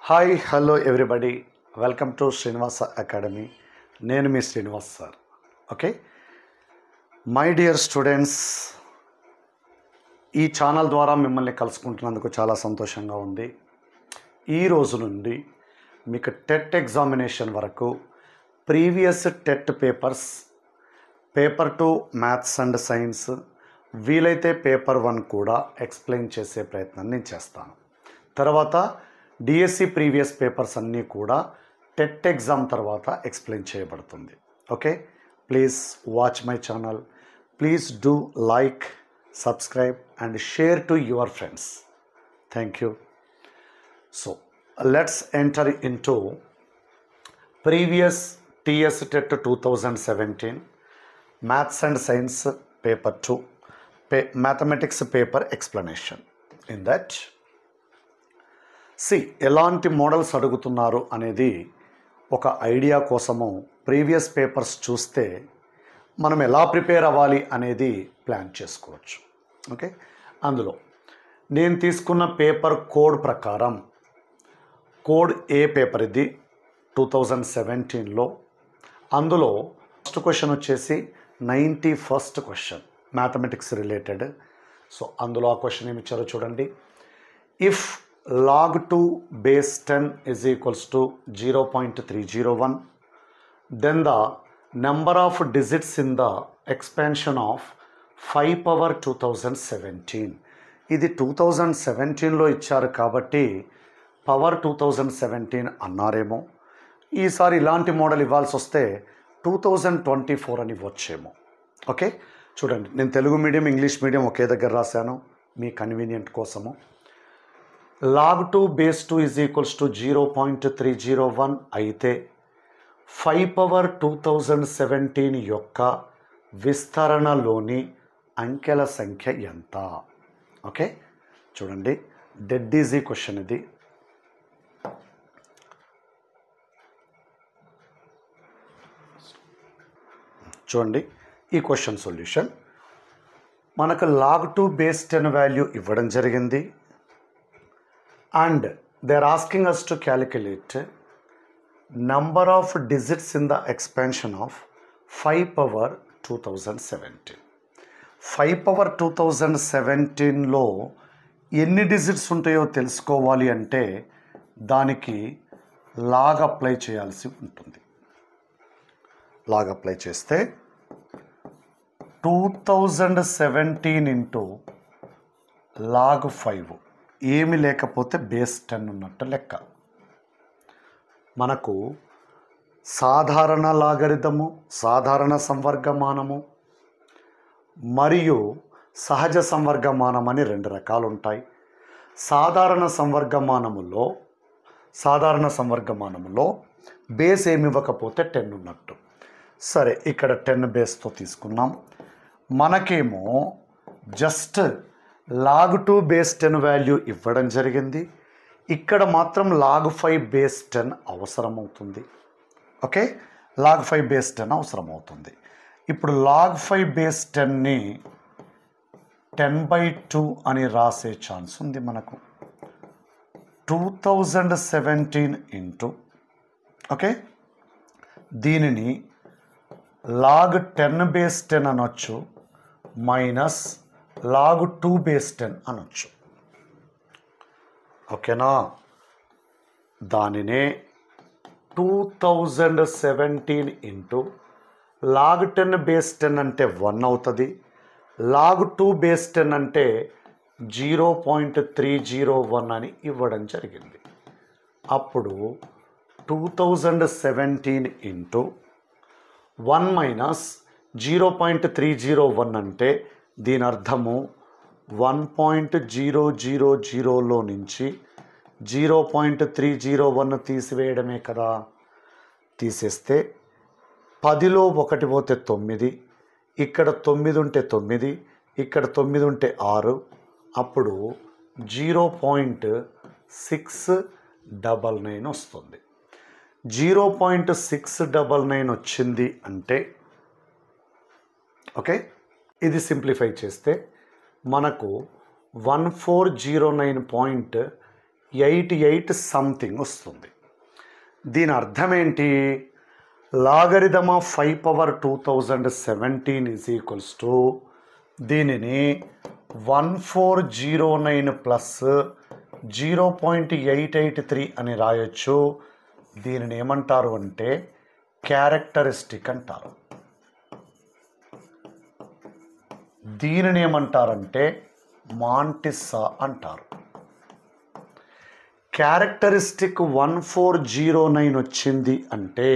Hi hello everybody, welcome to Srinivasa academy. నేను మీ Srinivas sir. Okay, my dear students, ఈ channel ద్వారా మిమ్మల్ని కలుసుకుంటున్నందుకు చాలా సంతోషంగా ఉంది. ఈ రోజు నుండి మీకు టెట్ ఎగ్జామినేషన్ వరకు previous TET paper 2 maths and science, వీలైతే పేపర్ 1 కూడా ఎక్స్ప్లెయిన్ చేసే ప్రయత్నం నేను చేస్తాను. తర్వాత డిఎస్సి ప్రీవియస్ పేపర్స్ అన్నీ కూడా టెట్ ఎగ్జామ్ తర్వాత ఎక్స్ప్లెయిన్ చేయబడుతుంది. Okay, please watch my channel. Please do like, subscribe and share to your friends. Thank you. So let's enter into previous TS TET 2017 maths and science paper 2 mathematics paper explanation. In that ఎలాంటి models అడుగుతున్నారు అనేది ఒక idea కోసము previous papers చూస్తే మనం ఎలా prepare అవ్వాలి అనేది ప్లాన్ చేసుకోవచ్చు. ఓకే, అందులో నేను తీసుకున్న పేపర్ కోడ్ ప్రకారం కోడ్ ఏ పేపర్ ఇది 2017లో. అందులో ఫస్ట్ క్వశ్చన్ వచ్చేసి 91st question mathematics related. So అందులో ఆ క్వశ్చన్ ఏమి ఇచ్చారో చూడండి. If log 2 base 10 is equals to 0.301, then the number of digits in the expansion of 5 power 2017. ఇది 2017లో ఇచ్చారు కాబట్టి పవర్ 2017 అన్నారేమో. ఈసారి ఇలాంటి మోడల్ ఇవ్వాల్సి వస్తే 2024 అని ఇవ్వచ్చేమో. ఓకే, చూడండి, నేను తెలుగు మీడియం ఇంగ్లీష్ మీడియం ఒకే దగ్గర రాశాను మీ కన్వీనియంట్ కోసము. log 2 base 2 is equals to 0.301 అయితే 5 పవర్ 2017 యొక్క విస్తరణలోని అంకెల సంఖ్య ఎంత? ఓకే, చూడండి, డెడ్ ఈజీ క్వశ్చన్ ఇది. చూడండి, ఈ క్వశ్చన్ సొల్యూషన్ మనకు log 2 base 10 వాల్యూ ఇవ్వడం జరిగింది. And they are asking us to calculate number of digits in the expansion of 5 power 2017. 5 power 2017లో ఎన్ని డిజిట్స్ ఉంటాయో తెలుసుకోవాలి అంటే దానికి లాగ్ అప్లై చేయాల్సి ఉంటుంది. లాగ్ అప్లై చేస్తే 2017 ఇంటూ log 5 ఏమి లేకపోతే బేస్ 10 ఉన్నట్టు లెక్క. మనకు సాధారణ లాగరిథము, సాధారణ సంవర్గమానము మరియు సహజ సంవర్గమానం అని 2 రకాలు ఉంటాయి. సాధారణ సంవర్గమానములో బేస్ ఏమి ఇవ్వకపోతే 10 ఉన్నట్టు. సరే, ఇక్కడ 10 బేస్తో తీసుకున్నాం. మనకేమో జస్ట్ log 2 base 10 వాల్యూ ఇవ్వడం జరిగింది. ఇక్కడ మాత్రం log 5 base 10 అవసరమవుతుంది. ఓకే, log 5 base 10 అవసరమవుతుంది. ఇప్పుడు log 5 base 10ని 10/2 అని రాసే ఛాన్స్ ఉంది మనకు. 2017 ఇంటూ, ఓకే, దీనిని log 10 base 10 అనొచ్చు, మైనస్ log 2 base 10 అనొచ్చు. ఓకేనా, దానినే 2017 ఇంటూ log 10 base 10 అంటే 1 అవుతుంది. log 2 base 10 అంటే 0.301 అని ఇవ్వడం జరిగింది. అప్పుడు 2017 ఇంటూ 1 మైనస్ 0.301 అంటే దీని అర్థము 1.000లో నుంచి 0.301 తీసివేయడమే కదా. తీసేస్తే 10లో 1 పోతే 9, ఇక్కడ 9 ఉంటే 9, ఇక్కడ 9 ఉంటే 6, అప్పుడు 0.699 వస్తుంది. 0.699 వచ్చింది అంటే, ఓకే, ఇది సింప్లిఫై చేస్తే మనకు 1409 88 సంథింగ్ వస్తుంది. దీని అర్థం ఏంటి? Logarithm of 5 power 2017 is equals to దీనిని 1409 ప్లస్ 0.883 అని రాయొచ్చు. దీనిని ఏమంటారు అంటే క్యారెక్టరిస్టిక్ అంటారు. దీనిని ఏమంటారంటే మాంటిస్సా అంటారు. క్యారెక్టరిస్టిక్ 1409 వచ్చింది అంటే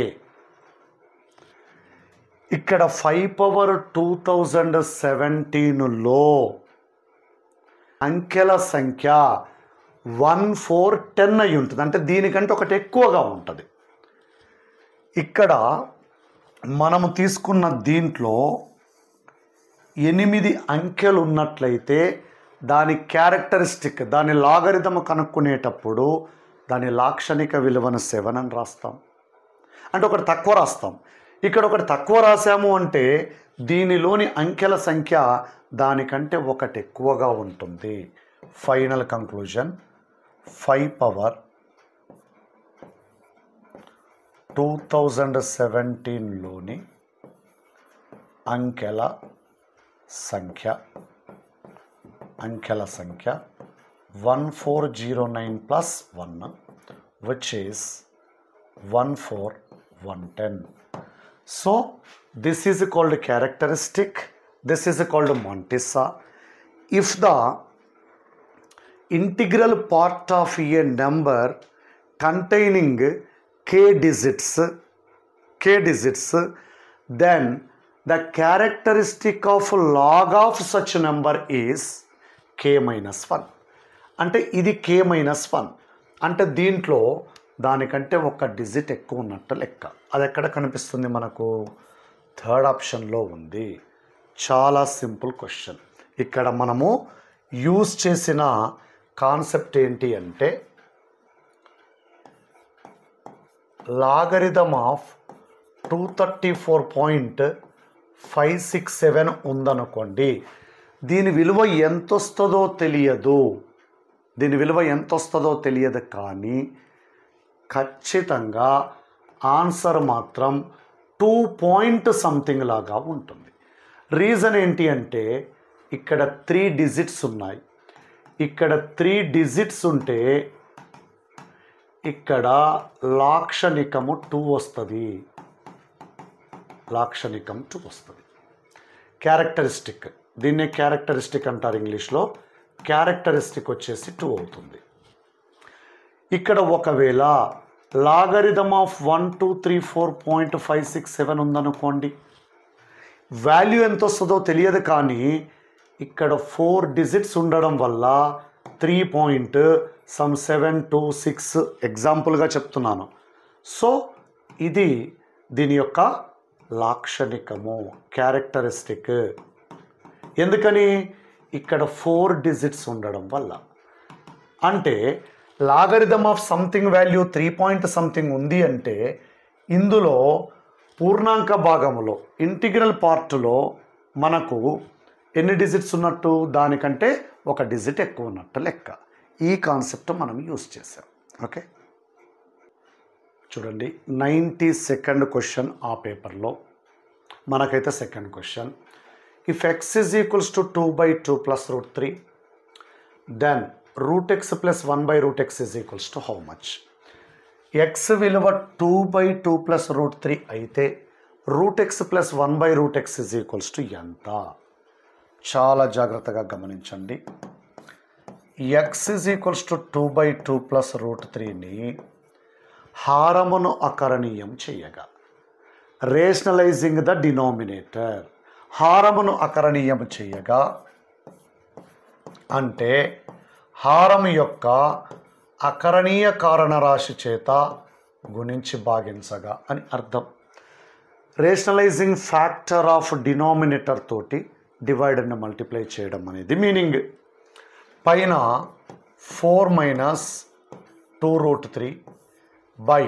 ఇక్కడ 5 పవర్ 2017లో అంకెల సంఖ్య 1410 అయి ఉంటుంది. అంటే దీనికంటే ఒకటి ఎక్కువగా ఉంటుంది. ఇక్కడ మనము తీసుకున్న దీంట్లో 8 అంకెలు ఉన్నట్లయితే దాని క్యారెక్టరిస్టిక్, దాని లాగరిథమ్ కనుక్కునేటప్పుడు దాని లాక్షణిక విలువను 7 అని రాస్తాం. అంటే ఒకటి తక్కువ రాస్తాం. ఇక్కడ ఒకటి తక్కువ రాసాము అంటే దీనిలోని అంకెల సంఖ్య దానికంటే ఒకటి ఎక్కువగా ఉంటుంది. ఫైనల్ కంక్లూజన్ 5 పవర్ 2017లోని అంకెల సంఖ్య 1409 plus 1 which is 14110. So this is called characteristic, this is called Montissa. If the integral part of a number containing k digits, then the characteristic of log of such number is k minus 1. అంటే ఇది k minus 1 అంటే దీంట్లో దానికంటే ఒక digit ఎక్కువ ఉన్నట్టు లెక్క. అది ఎక్కడ కనిపిస్తుంది మనకు? థర్డ్ ఆప్షన్లో ఉంది. చాలా సింపుల్ క్వశ్చన్. ఇక్కడ మనము యూజ్ చేసిన కాన్సెప్ట్ ఏంటి అంటే లాగరిథమ్ ఆఫ్ 234.567 ఉందనుకోండి. దీని విలువ ఎంత వస్తుందో తెలియదు, కానీ ఖచ్చితంగా ఆన్సర్ మాత్రం 2 పాయింట్ సంథింగ్ లాగా ఉంటుంది. రీజన్ ఏంటి అంటే ఇక్కడ 3 డిజిట్స్ ఉన్నాయి. ఇక్కడ 3 డిజిట్స్ ఉంటే ఇక్కడ లాక్షణికము 2 వస్తుంది. క్యారెక్టరిస్టిక్, దీన్నే క్యారెక్టరిస్టిక్ అంటారు ఇంగ్లీష్లో. క్యారెక్టరిస్టిక్ వచ్చేసి 2 అవుతుంది. ఇక్కడ ఒకవేళ లాగరిథమ్ ఆఫ్ 1234.567 ఉందనుకోండి, వాల్యూ ఎంత వస్తుందో తెలియదు, కానీ ఇక్కడ 4 డిజిట్స్ ఉండడం వల్ల 3.726 ఎగ్జాంపుల్గా చెప్తున్నాను. సో ఇది దీని యొక్క లాక్షణికము, క్యారెక్టరిస్టిక్. ఎందుకని? ఇక్కడ 4 డిజిట్స్ ఉండడం వల్ల. అంటే logarithm of something value 3 point something ఉంది అంటే ఇందులో పూర్ణాంక భాగములో ఇంటిగ్రల్ పార్ట్లో మనకు ఎన్ని డిజిట్స్ ఉన్నట్టు? దానికంటే ఒక డిజిట్ ఎక్కువ ఉన్నట్టు లెక్క. ఈ కాన్సెప్ట్ మనం యూజ్ చేసాం. ఓకే, చూడండి 92nd క్వశ్చన్ ఆ పేపర్లో. మనకైతే second question, if x is equals to 2/2 plus root 3, then root x plus 1/root x is equals to how much? x విలువ 2/2 plus root 3 అయితే root x plus 1/root x is equals to ఎంత? చాలా జాగ్రత్తగా గమనించండి. x is equals to 2/2 plus root 3ని హారమును అకరణీయం చేయగా, rationalising the denominator, హారమును అకరణీయం చేయగా అంటే హారం యొక్క అకరణీయ కారణరాశి చేత గుణించి భాగించగా అని అర్థం. రేషనలైజింగ్ ఫ్యాక్టర్ ఆఫ్ డినామినేటర్ తోటి డివైడర్ని మల్టిప్లై చేయడం అనేది మీనింగ్. పైన 4 minus 2√3 by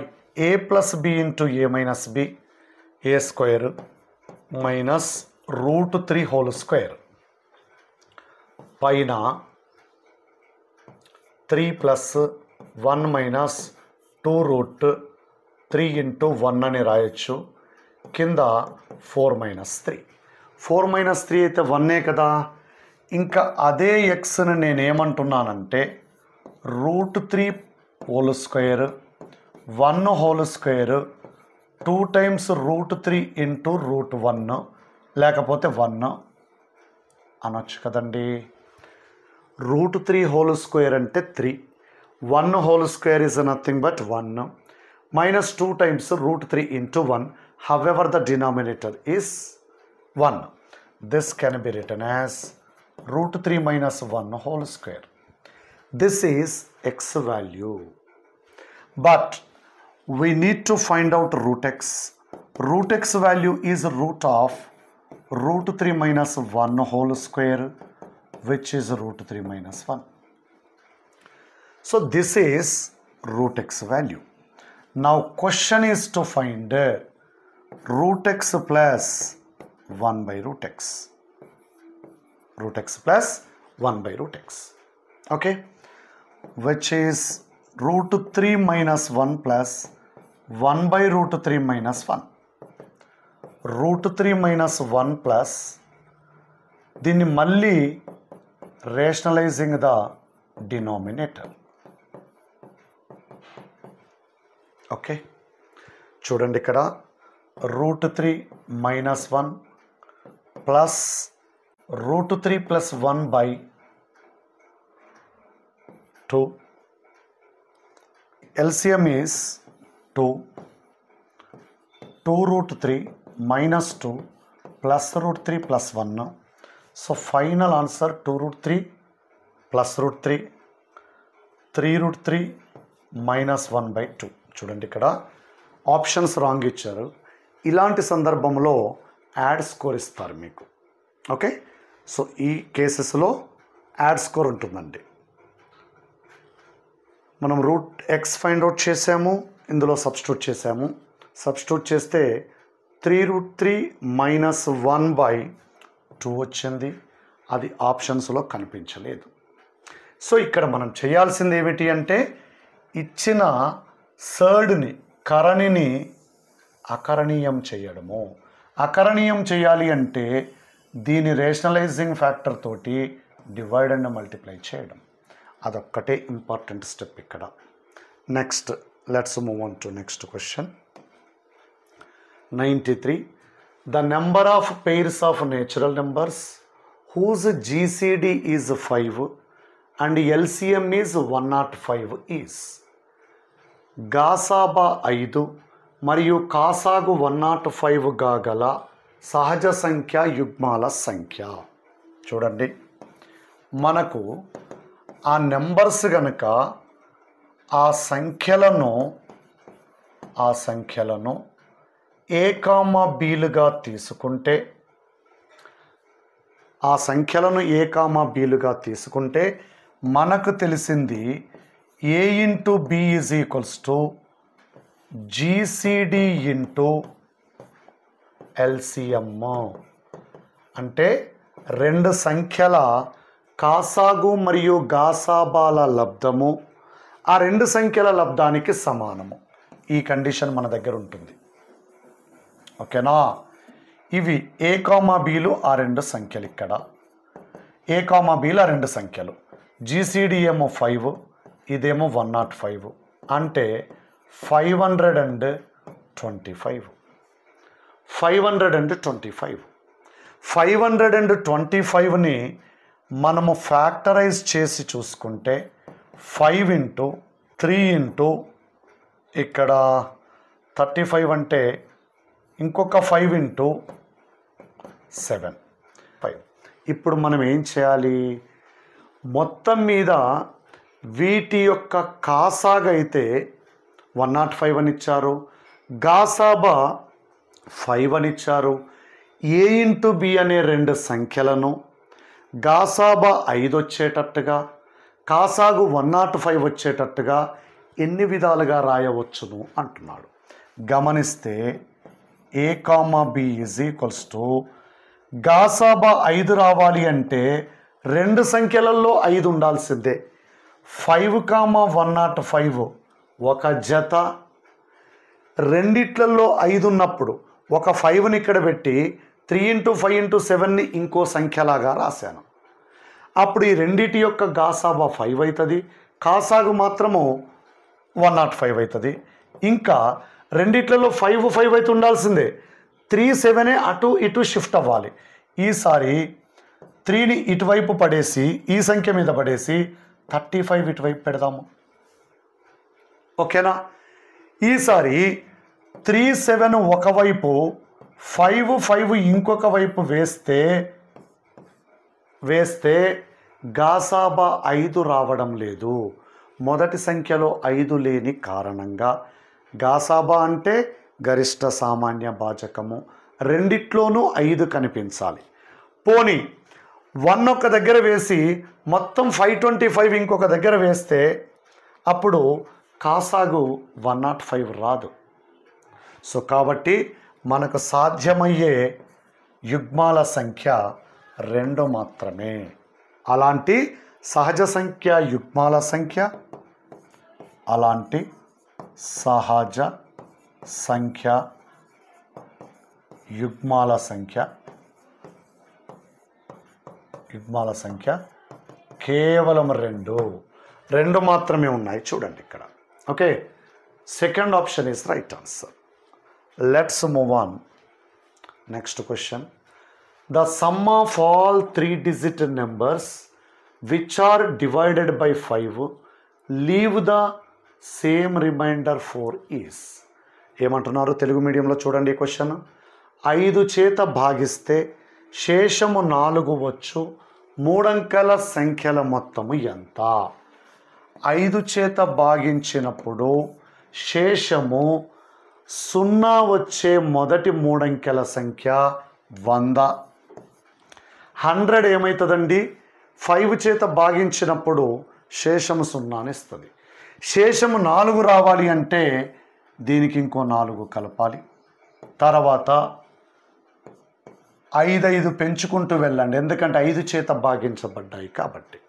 a plus b into a minus b a square minus √3 whole square పైన 3 plus 1 మైనస్ 2 రూట్ 3 ఇంటూ 1 అని రాయొచ్చు. కింద 4 మైనస్ 3. 4 మైనస్ 3 అయితే 1ఏ కదా. ఇంకా అదే ఎక్స్ని నేనేమంటున్నానంటే √3 whole square 1 whole square 2 times √3 into √1 లేకపోతే 1 అనొచ్చు కదండి. √3 హోల్ స్క్వేర్ అంటే 3. 1 whole square is nothing but 1 minus 2 times √3 into 1. However, the denominator is 1. This can be written as √3 minus 1 whole square. This is x value. But we need to find out root x. Root x value is root of √3 minus 1 whole square, which is √3 minus 1. So this is root x value. Now question is to find root x plus 1 by root x. Root x plus 1 by root x. Okay. Which is √3 minus 1 plus 1 by √3 minus 1. √3 minus 1 plus దీన్ని మళ్ళీ rationalizing the denominator. Okay, చూడండి ఇక్కడ √3 minus 1 plus √3 plus 1 by 2. LCM is 2. 2√3 minus 2 plus √3 plus 1. So final answer 2√3 plus √3 3√3 minus 1 by 2. చూడండి ఇక్కడ options wrong ఇచ్చారు. ఇలాంటి సందర్భంలో add score ఇస్తారు మీకు. ఓకే, సో ఈ కేసెస్లో యాడ్ స్కోర్ ఉంటుందండి. మనం √x ఫైండ్ అవుట్ చేసాము, ఇందులో సబ్స్టిట్యూట్ చేసాము. సబ్స్టిట్యూట్ చేస్తే 3√3 మైనస్ 1 బై 2 వచ్చింది. అది ఆప్షన్స్లో కనిపించలేదు. సో ఇక్కడ మనం చేయాల్సింది ఏమిటి అంటే ఇచ్చిన సర్డ్ని కరణిని అకరణీయం చేయడము. అకరణీయం చేయాలి అంటే దీని రేషనలైజింగ్ ఫ్యాక్టర్ తోటి డివైడ్ అండ్ మల్టిప్లై చేయడం. అదొక్కటే ఇంపార్టెంట్ స్టెప్ ఇక్కడ. Next let's move on to next question. 93. The number of pairs of natural numbers whose GCD is 5 and LCM is 105 is గాసాబా 5 మరియు కాసాగు 105గా గల సహజ సంఖ్య యుగ్మాల సంఖ్య. చూడండి, మనకు ఆ నెంబర్స్ కనుక ఆ సంఖ్యలను ఏ కామా బీలుగా తీసుకుంటే మనకు తెలిసింది A into B is equals to GCD into LCM. అంటే రెండు సంఖ్యల కాసాగు మరియు గాసాబాల లబ్ధము ఆ రెండు సంఖ్యల లబ్ధానికి సమానము. ఈ కండిషన్ మన దగ్గర ఉంటుంది. ఓకేనా. ఇవి ఏ కామా బీలు ఆ రెండు సంఖ్యలు. ఇక్కడ ఏ కామా బీలు ఆ రెండు సంఖ్యలు. GCD ఏమో 5, ఇదేమో 105. అంటే 525. 525ని మనము ఫ్యాక్టరైజ్ చేసి చూసుకుంటే 5 ఇంటూ 3 ఇంటూ ఇక్కడ 35 అంటే ఇంకొక 5 ఇంటూ 7 5. ఇప్పుడు మనం ఏం చేయాలి? మొత్తం మీద వీటి యొక్క కాసాగా అయితే 105 అని ఇచ్చారు, గాసాబా 5 అని ఇచ్చారు. ఏ ఇంటూ బి అనే రెండు సంఖ్యలను గాసాబా 5 వచ్చేటట్టుగా కాసాగు 105 వచ్చేటట్టుగా ఎన్ని విధాలుగా రాయవచ్చును అంటున్నాడు. గమనిస్తే A comma B is equals to గాసాబా 5 రావాలి అంటే రెండు సంఖ్యలలో 5 ఉండాల్సిందే. 5,105 ఒక జత. రెండిట్లలో 5 ఉన్నప్పుడు ఒక 5ని ఇక్కడ పెట్టి 3 × 5 × 7ని ఇంకో సంఖ్యలాగా రాశాను. అప్పుడు ఈ రెండిటి యొక్క గాసాబా 5 అవుతుంది, కాసాగు మాత్రము 105 అవుతుంది. ఇంకా రెండిట్లలో 5 అయితే ఉండాల్సిందే. 3 7 అటు ఇటు షిఫ్ట్ అవ్వాలి. ఈసారి 3ని ఇటువైపు పడేసి ఈ సంఖ్య మీద పడేసి 35 ఇటువైపు పెడదాము. ఓకేనా? ఈసారి 3 7 ఒకవైపు 5 5 ఇంకొక వైపు వేస్తే గాసాబా 5 రావడం లేదు. మొదటి సంఖ్యలో 5 లేని కారణంగా గాసాబా అంటే గరిష్ట సామాన్య భాజకము, రెండిట్లోనూ 5 కనిపించాలి. పోనీ 1 ఒక దగ్గర వేసి మొత్తం 525 ఇంకొక దగ్గర వేస్తే అప్పుడు కాసాగు 105 రాదు. సో కాబట్టి మనకు సాధ్యమయ్యే యుగ్మాల సంఖ్య 2 మాత్రమే. అలాంటి సహజ సంఖ్య యుగ్మాల సంఖ్య, అలాంటి సహజ సంఖ్య యుగ్మాల సంఖ్య కేవలం 2 మాత్రమే ఉన్నాయి. చూడండి ఇక్కడ. Okay, second option is right answer. Let's move on. Next question. The sum of all 3-digit numbers which are divided by 5 leave the same remainder 4 is. ఏమంటున్నారు తెలుగు మీడియంలో? చూడండి క్వశ్చన్. 5 చేత భాగిస్తే శేషము 4 వచ్చు, 3 అంకెల సంఖ్యల మొత్తము ఎంత? 5 చేత భాగించినప్పుడు శేషము 0 వచ్చే మొదటి 3 అంకెల సంఖ్య 100. 100 ఏమవుతుందండి? 5 చేత భాగించినప్పుడు శేషము 0 ఇస్తుంది. శేషము 4 రావాలి అంటే దీనికి ఇంకో 4 కలపాలి. తర్వాత 5 పెంచుకుంటూ వెళ్ళండి, ఎందుకంటే 5 చేత భాగించబడ్డాయి కాబట్టి.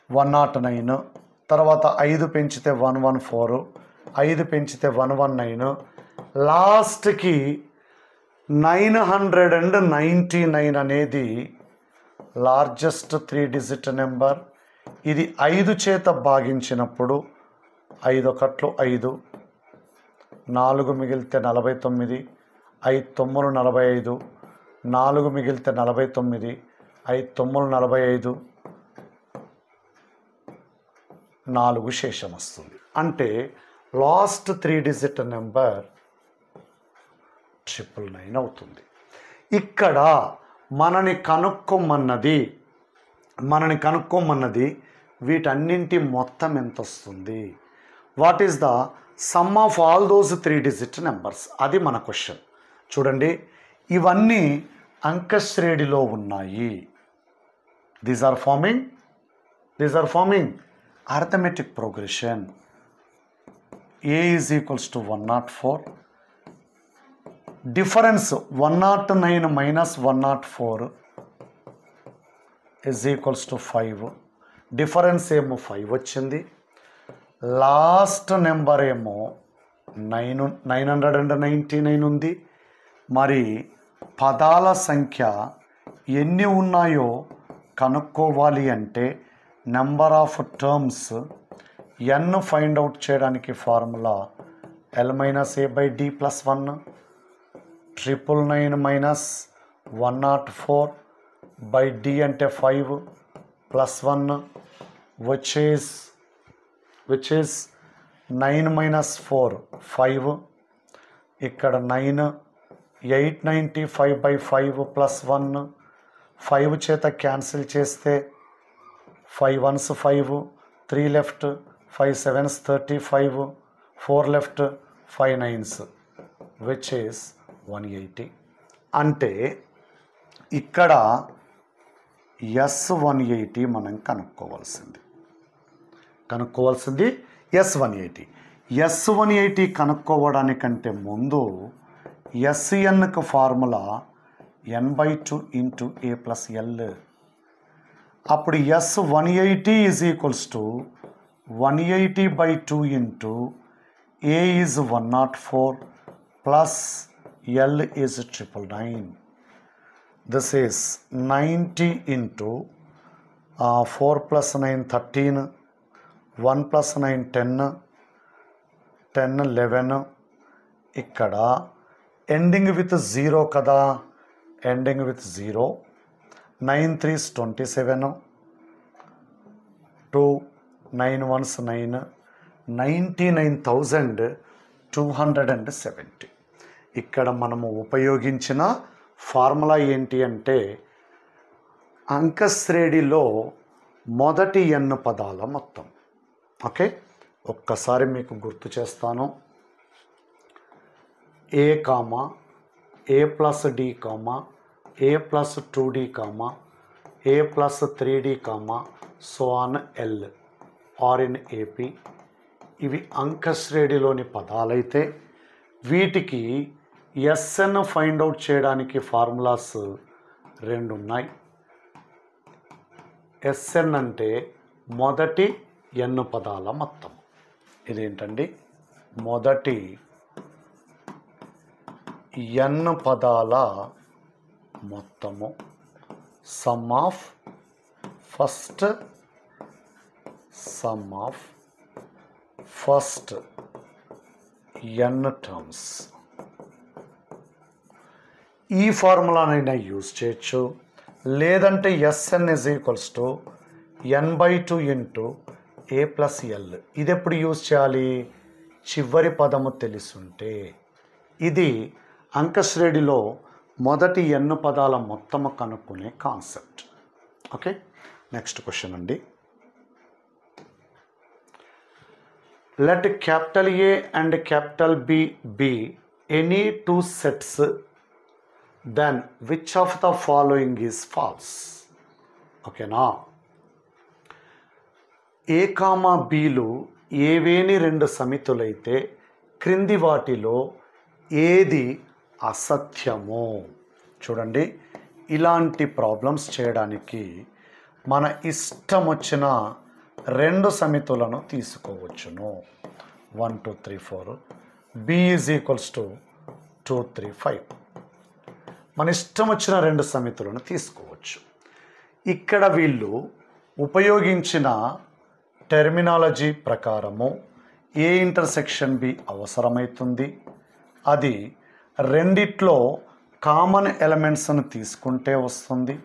109, తర్వాత 5 పెంచితే 114, 5 పెంచితే 119, లాస్ట్కి 999 అనేది లార్జెస్ట్ 3-digit నెంబర్. ఇది 5 చేత భాగించినప్పుడు 5 1 5, 4 మిగిలితే 49, 5 9 45, 4 మిగిలితే 49, 5 9 45, 4 శేషం వస్తుంది. అంటే లాస్ట్ 3-digit నెంబర్ 999 అవుతుంది. ఇక్కడ మనని కనుక్కోమన్నది వీటన్నింటి మొత్తం ఎంత వస్తుంది? What is the sum of all those 3-digit numbers? అది మన క్వశ్చన్. చూడండి, ఇవన్నీ అంకశ్రేణిలో ఉన్నాయి. These are forming arithmetic progression. A is equals to 104. Difference 109 minus 104 is equals to 5. Difference ఏమో 5 వచ్చింది. లాస్ట్ నెంబర్ ఏమో 999 ఉంది. మరి పదాల సంఖ్య ఎన్ని ఉన్నాయో కనుక్కోవాలి అంటే number of terms n find out చేయడానికి ఫార్ములా L-A/D + 1, 999 minus 104/D అంటే 5 + 1 which is 9 minus 4 5. ఇక్కడ 9, 895/5 + 1. 5 చేత క్యాన్సిల్ చేస్తే 5 1s 5, 3 left, 5 7s 35, 4 left, 5 9s which is 180. అంటే ఇక్కడ S180 మనం కనుక్కోవాల్సింది S180. S180 కనుక్కోవడానికంటే ముందు SNకు ఫార్ములా n/2 × A + L. అప్పుడు S180 is equals to 180/2 into A is 104 plus L is 999. This is 90 into 4 plus 9 13, 1 plus 9 10, 10 11. ఇక్కడ ending with 0 కదా, ending with 0. 9 3s 27, 2 9 1s 9, 99,270. ఇక్కడ మనము ఉపయోగించిన ఫార్ములా ఏంటి అంటే అంకశ్రేణిలో మొదటి n పదాల మొత్తం. ఓకే, ఒక్కసారి మీకు గుర్తు చేస్తాను. A comma A plus D comma A plus 2D comma A plus 3D comma so on L are in AP. ఇవి అంకశ్రేణిలోని పదాలైతే వీటికి SN ఫైండ్ అవుట్ చేయడానికి ఫార్ములాస్ 2 ఉన్నాయి. SN అంటే మొదటి n పదాల మొత్తం. ఇదేంటండి, మొదటి n పదాల మొత్తము some of first n terms. ఈ ఫార్ములానైనా యూజ్ చేయొచ్చు, లేదంటే SN is equals to n/2 into A plus L. ఇది ఎప్పుడు యూజ్ చేయాలి, చివరి పదము తెలుసుంటే. ఇది అంకశ్రేణిలో మొదటి n పదాల మొత్తము కనుక్కునే కాన్సెప్ట్. ఓకే, నెక్స్ట్ క్వశ్చన్ అండి. Let capital A and capital B be any two sets, then which of the following is false? ఓకేనా, A కామా Bలు ఏవేని 2 సమితులైతే క్రింది వాటిలో ఏది అసత్యమో. చూడండి, ఇలాంటి ప్రాబ్లమ్స్ చేయడానికి మన ఇష్టం వచ్చిన 2 సమితులను తీసుకోవచ్చును. 1 2 3 4 B is equals to 2 3 5. మన ఇష్టం వచ్చిన 2 సమితులను తీసుకోవచ్చు. ఇక్కడ వీళ్ళు ఉపయోగించిన టెర్మినాలజీ ప్రకారము A ఇంటర్సెక్షన్ B అవసరమవుతుంది. అది రెండిట్లో కామన్ ఎలిమెంట్స్ను తీసుకుంటే వస్తుంది.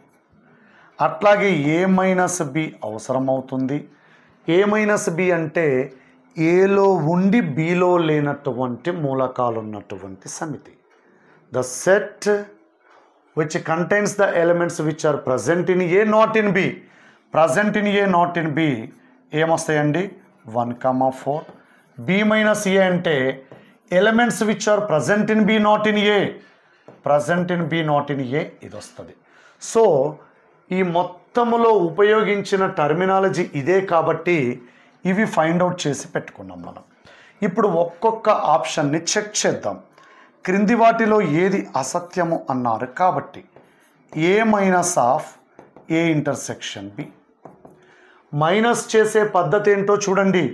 అట్లాగే A మైనస్ B అవసరమవుతుంది. A మైనస్ B అంటే ఏలో ఉండి Bలో లేనటువంటి మూలకాలు ఉన్నటువంటి సమితి. The set which contains the elements which are present in A not in B. Present in A not in B ఏమొస్తాయండి, 1 4. B మైనస్ A అంటే elements which are present in B not in A, present in B not in A ఇది వస్తుంది. So ఈ మొత్తములో ఉపయోగించిన terminology ఇదే కాబట్టి ఇవి ఫైండ్ అవుట్ చేసి పెట్టుకున్నాం మనం. ఇప్పుడు ఒక్కొక్క ఆప్షన్ని చెక్ చేద్దాం. క్రింది వాటిలో ఏది అసత్యము అన్నారు కాబట్టి A minus of A intersection B. Minus చేసే పద్ధతి ఏంటో చూడండి.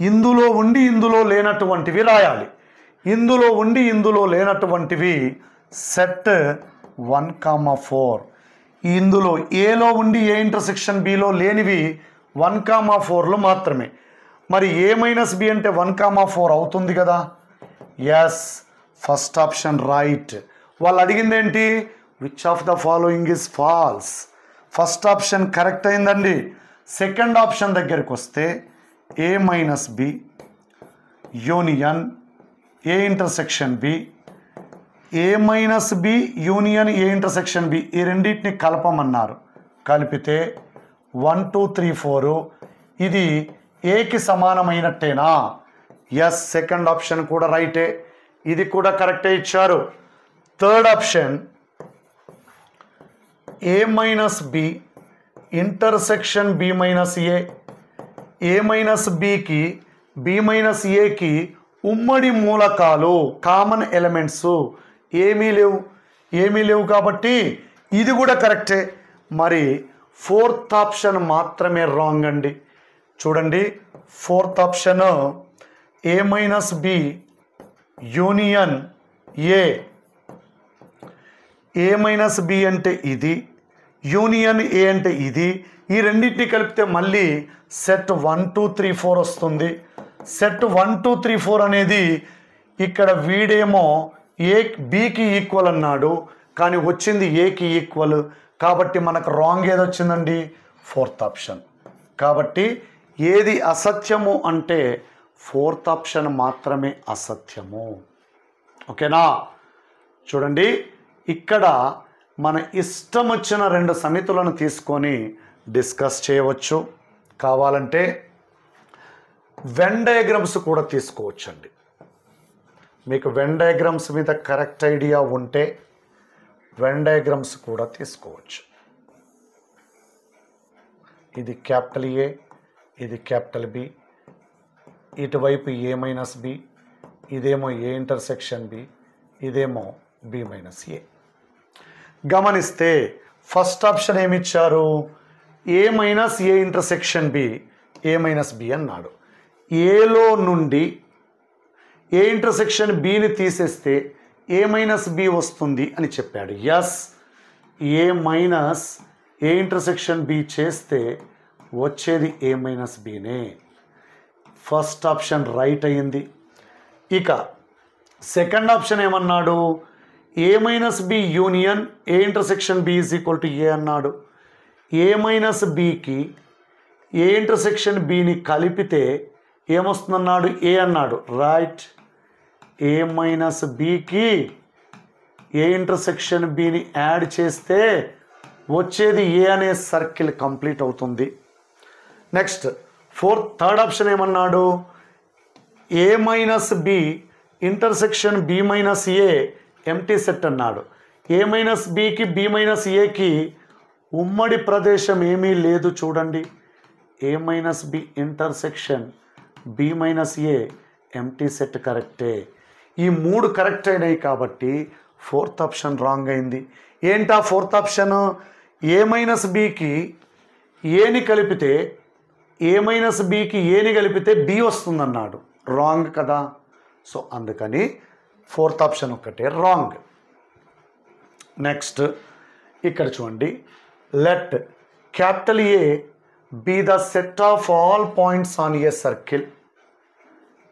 ఇందులో ఉండి ఇందులో లేనటువంటివి రాయాలి. ఇందులో ఉండి ఇందులో లేనటువంటివి సెట్ 1 4. ఇందులో ఏలో ఉండి A ఇంటర్సెక్షన్ Bలో లేనివి 1 4లు మాత్రమే. మరి A మైనస్ B అంటే 1 4 అవుతుంది కదా. Yes, first option right. వాళ్ళు అడిగింది ఏంటి, which of the following is false. First option correct అయిందండి. సెకండ్ ఆప్షన్ దగ్గరికి వస్తే A minus B union A intersection B, A minus B union A intersection B ఈ రెండింటిని కలపమన్నారు. కలిపితే 1 2 3 4 ఇది Aకి సమానమైనట్టేనా. ఎస్, సెకండ్ ఆప్షన్ కూడా రైటే, ఇది కూడా కరెక్టే ఇచ్చారు. Third option A minus B intersection B minus A. A minus Bకి B మైనస్ Aకి ఉమ్మడి మూలకాలు కామన్ ఎలిమెంట్స్ ఏమీ లేవు కాబట్టి ఇది కూడా కరెక్టే. మరి ఫోర్త్ ఆప్షన్ మాత్రమే రాంగ్ అండి. చూడండి, fourth option A minus B union A. A minus B అంటే ఇది, యూనియన్ ఏ అంటే ఇది. ఈ రెండింటిని కలిపితే మళ్ళీ సెట్ 1 2 3 4 వస్తుంది. సెట్ 1 2 3 4 అనేది ఇక్కడ వీడేమో ఏ బికి ఈక్వల్ అన్నాడు, కానీ వచ్చింది ఏకి ఈక్వల్. కాబట్టి మనకు రాంగ్ ఏది వచ్చిందండి? Fourth option. కాబట్టి ఏది అసత్యము అంటే ఫోర్త్ ఆప్షన్ మాత్రమే అసత్యము. ఓకేనా? చూడండి, ఇక్కడ మన ఇష్టం వచ్చిన 2 సమితులను తీసుకొని డిస్కస్ చేయవచ్చు. కావాలంటే వెన్ డయాగ్రామ్స్ కూడా తీసుకోవచ్చండి. మీకు వెన్ డయాగ్రామ్స్ మీద కరెక్ట్ ఐడియా ఉంటే వెన్ డయాగ్రామ్స్ కూడా తీసుకోవచ్చు. ఇది క్యాపిటల్ ఏ, ఇది క్యాపిటల్ బి, ఇటువైపు ఏ మైనస్ బి, ఇదేమో ఏ ఇంటర్సెక్షన్ బి, ఇదేమో బి మైనస్ ఏ. గమనిస్తే ఫస్ట్ ఆప్షన్ ఏమిచ్చారు? A minus A intersection B, A minus B అన్నాడు. ఏలో నుండి ఏ ఇంటర్సెక్షన్ బిని తీసేస్తే ఏ మైనస్ బి వస్తుంది అని చెప్పాడు. Yes, A minus A intersection B చేస్తే వచ్చేది ఏ మైనస్ బినే. ఫస్ట్ ఆప్షన్ రైట్ అయ్యింది. ఇక సెకండ్ ఆప్షన్ ఏమన్నాడు? A minus B union A intersection B is equal to A అన్నాడు. ఏ మైనస్ బికి ఏ ఇంటర్సెక్షన్ బిని కలిపితే ఏమొస్తుందన్నాడు? ఏ అన్నాడు. రైట్. ఏ మైనస్ బికి ఏ ఇంటర్సెక్షన్ బిని యాడ్ చేస్తే వచ్చేది ఏ అనే సర్కిల్ కంప్లీట్ అవుతుంది. నెక్స్ట్ థర్డ్ ఆప్షన్ ఏమన్నాడు? A minus B intersection B minus A empty set అన్నాడు. ఏ మైనస్ బికి బి మైనస్ ఏకి ఉమ్మడి ప్రదేశం ఏమీ లేదు. చూడండి, A minus B intersection B minus A empty set కరెక్టే. ఈ 3 కరెక్ట్ అయినాయి కాబట్టి ఫోర్త్ ఆప్షన్ రాంగ్ అయింది. ఏంటా ఫోర్త్ ఆప్షన్? ఏ మైనస్ బికి ఏని కలిపితే ఏ మైనస్ బికి ఏని కలిపితే బి వస్తుందన్నాడు. రాంగ్ కదా. సో అందుకని ఫోర్త్ ఆప్షన్ ఒక్కటే రాంగ్. నెక్స్ట్ ఇక్కడ చూడండి, let capital A be the set of all points on a circle.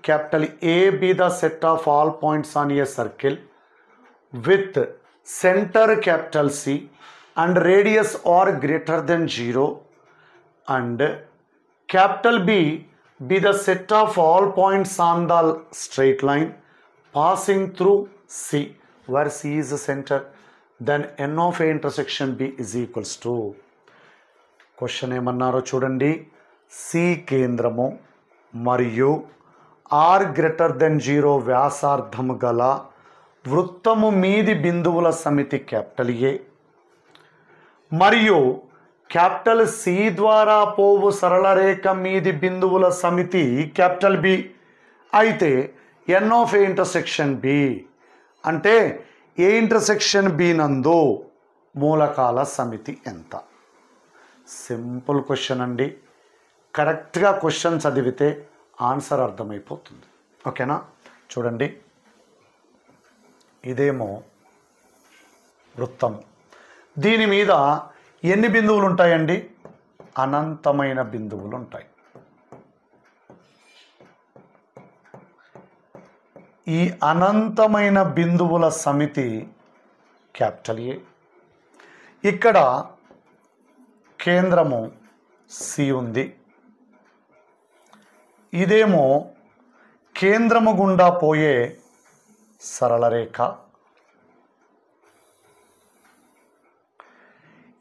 Capital A be the set of all points on a circle with center capital C and radius r greater than 0, and capital B be the set of all points on the straight line passing through C where C is the center. Then n of A intersection B is equals to. Question ఏమన్నారో చూడండి. C కేంద్రము మరియు are greater than 0 వ్యాసార్థము గల వృత్తము మీది బిందువుల సమితి capital ఏ మరియు capital C ద్వారా పోవు సరళ రేఖ మీది బిందువుల సమితి క్యాపిటల్ బి అయితే ఎన్ ఆఫ్ ఏ ఇంటర్సెక్షన్ బి అంటే ఏ ఇంటర్సెక్షన్ బి నందు మూలకాల సమితి ఎంత? సింపుల్ క్వశ్చన్ అండి. కరెక్ట్గా క్వశ్చన్ చదివితే ఆన్సర్ అర్థమైపోతుంది. ఓకేనా? చూడండి, ఇదేమో వృత్తం. దీని మీద ఎన్ని బిందువులు ఉంటాయండి? అనంతమైన బిందువులు ఉంటాయి. ఈ అనంతమైన బిందువుల సమితి క్యాపిటల్ ఏ. ఇక్కడ కేంద్రము సి ఉంది. ఇదేమో కేంద్రము గుండా పోయే సరళ రేఖ.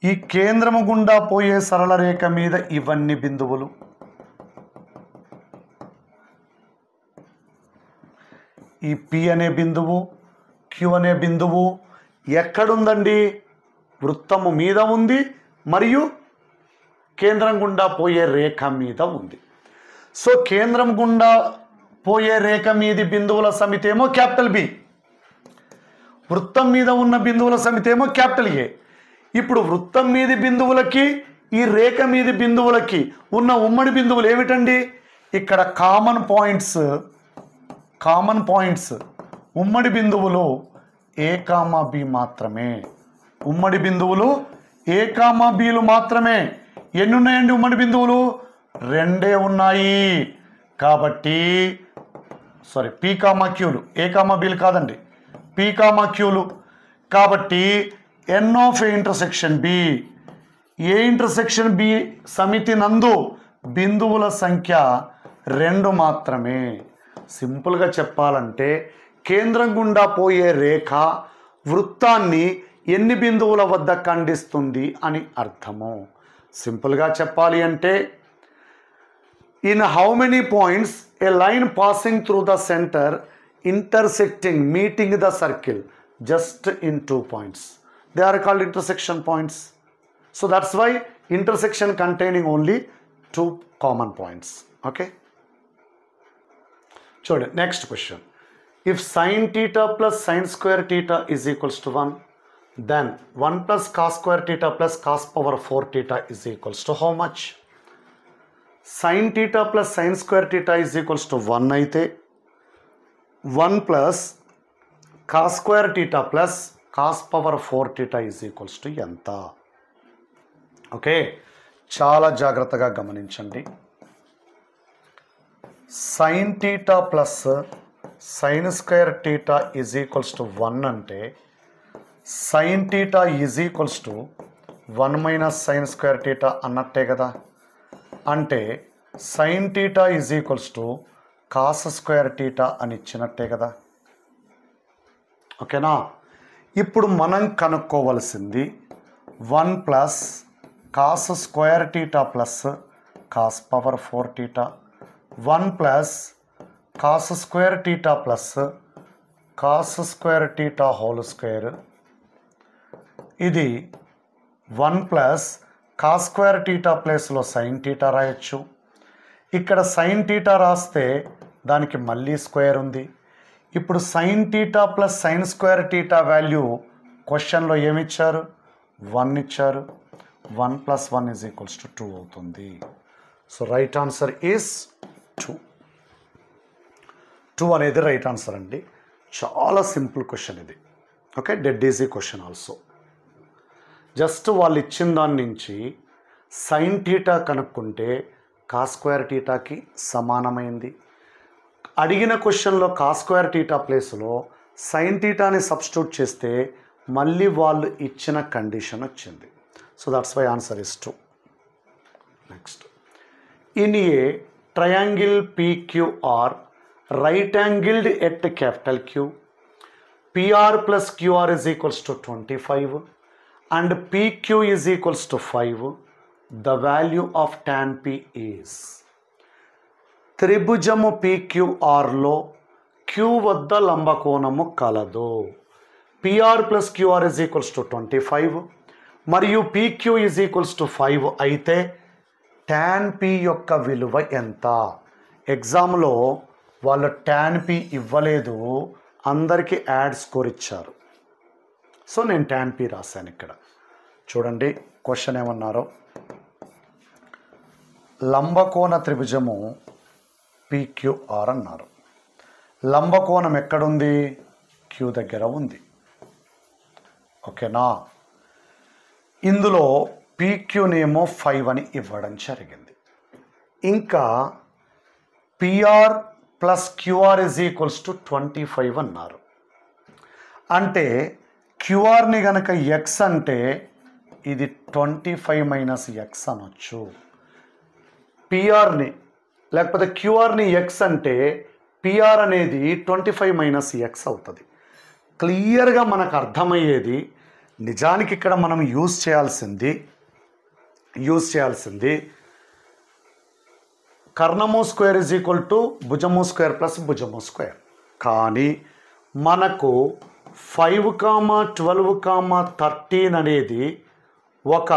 ఈ కేంద్రము గుండా పోయే సరళ రేఖ మీద ఇవన్నీ బిందువులు. ఈ పి అనే బిందువు, క్యూ అనే బిందువు ఎక్కడుందండి? వృత్తము మీద ఉంది మరియు కేంద్రం గుండా పోయే రేఖ మీద ఉంది. సో కేంద్రం గుండా పోయే రేఖ మీది బిందువుల సమితి ఏమో క్యాపిటల్ బి, వృత్తం మీద ఉన్న బిందువుల సమితి ఏమో క్యాపిటల్ ఏ. ఇప్పుడు వృత్తం మీది బిందువులకి ఈ రేఖ మీది బిందువులకి ఉన్న ఉమ్మడి బిందువులు ఏమిటండి? ఇక్కడ కామన్ పాయింట్స్ ఉమ్మడి బిందువులు ఏ కామా బి మాత్రమే. ఉమ్మడి బిందువులు ఏ కామా బిలు మాత్రమే. ఎన్ని ఉన్నాయండి ఉమ్మడి బిందువులు? 2 ఉన్నాయి. కాబట్టి పీ కామా క్యూలు, ఏ కామా బీలు కాదండి, పీ కామా క్యూలు. కాబట్టి N of A intersection B, A intersection B సమితి నందు బిందువుల సంఖ్య 2 మాత్రమే. సింపుల్గా చెప్పాలంటే కేంద్రం గుండా పోయే రేఖ వృత్తాన్ని ఎన్ని బిందువుల వద్ద ఖండిస్తుంది అని అర్థము. సింపుల్గా చెప్పాలి అంటే in how many points A line passing through the centre intersecting meeting the circle just in 2 points, they are called intersection points. So that's why intersection containing only 2 common points. Okay, so next question, if sin theta plus sin square theta is equals to 1, then 1 plus cos square theta plus cos power 4 theta is equals to how much? Sin theta plus sin square theta is equals to 1 అయితే 1 plus cos square theta plus cos power 4 theta is equals to ఎంత? Okay, చాలా జాగ్రత్తగా గమనించండి. sin theta plus sin square theta is equals to 1 అంటే sin theta is equals to 1 minus sin square theta అన్నట్టే కదా. అంటే sin theta is equals to cos square theta అని ఇచ్చినట్టే కదా. ఓకేనా? ఇప్పుడు మనం కనుక్కోవలసింది 1 plus cos square theta plus cos power 4 theta, 1 plus cos square theta plus cos square theta whole square. ఇది 1 ప్లస్ కాస్ స్క్వేర్ టీటా ప్లేస్లో సైన్ టీటా రాయొచ్చు. ఇక్కడ సైన్ టీటా రాస్తే దానికి మళ్ళీ స్క్వేర్ ఉంది. ఇప్పుడు sine theta plus sine square theta value క్వశ్చన్లో ఏమిచ్చారు? 1 ఇచ్చారు. 1 ప్లస్ 1 ఈజ్ ఈక్వల్స్ టు 2 అవుతుంది. So right answer is 2. 2 అనేది రైట్ ఆన్సర్ అండి. చాలా సింపుల్ క్వశ్చన్ ఇది. Okay, dead easy question also. Just వాళ్ళు ఇచ్చిన దాని నుంచి సైన్ టీటా కనుక్కుంటే కాస్ స్క్వేర్ టీటాకి సమానమైంది. అడిగిన క్వశ్చన్లో కాస్ స్క్వేర్ టీటా ప్లేస్లో సైన్ టీటాని సబ్స్టిట్యూట్ చేస్తే మళ్ళీ వాళ్ళు ఇచ్చిన కండిషన్ వచ్చింది. So that's why answer is 2. Next, in a triangle PQR right angled at capital Q, PR plus QR is equals to 25 and PQ is equals to 5, the value of tan P is. త్రిభుజము PQRలో Q వద్ద లంబకోణము కలదు. PR plus QR is equals to 25 మరియు PQ is equals to 5 అయితే tan P యొక్క విలువ ఎంత? ఎగ్జామ్లో వాళ్ళు tan P ఇవ్వలేదు, అందరికీ యాడ్ స్కోర్ ఇచ్చారు. సో నేను tan P రాశాను. ఇక్కడ చూడండి క్వశ్చన్ ఏమన్నారో. లంబకోణ త్రిభుజము PQR అన్నారు. లంబకోణం ఎక్కడుంది? Q దగ్గర ఉంది. ఓకేనా? ఇందులో PQనేమో 5 అని ఇవ్వడం జరిగింది. ఇంకా PR plus QR is equals to 25 అన్నారు. అంటే QRని కనుక X అంటే ఇది 25 మైనస్ X అనొచ్చు. PRని లేకపోతే QRని X అంటే PR అనేది 25 మైనస్ X అవుతుంది. క్లియర్గా మనకు అర్థమయ్యేది, నిజానికి ఇక్కడ మనం యూజ్ చేయాల్సింది కర్ణము స్క్వేర్ ఇజ్ ఈక్వల్ టు భుజము స్క్వేర్ ప్లస్ భుజము స్క్వేర్. కానీ మనకు 5, 12, 13 అనేది ఒక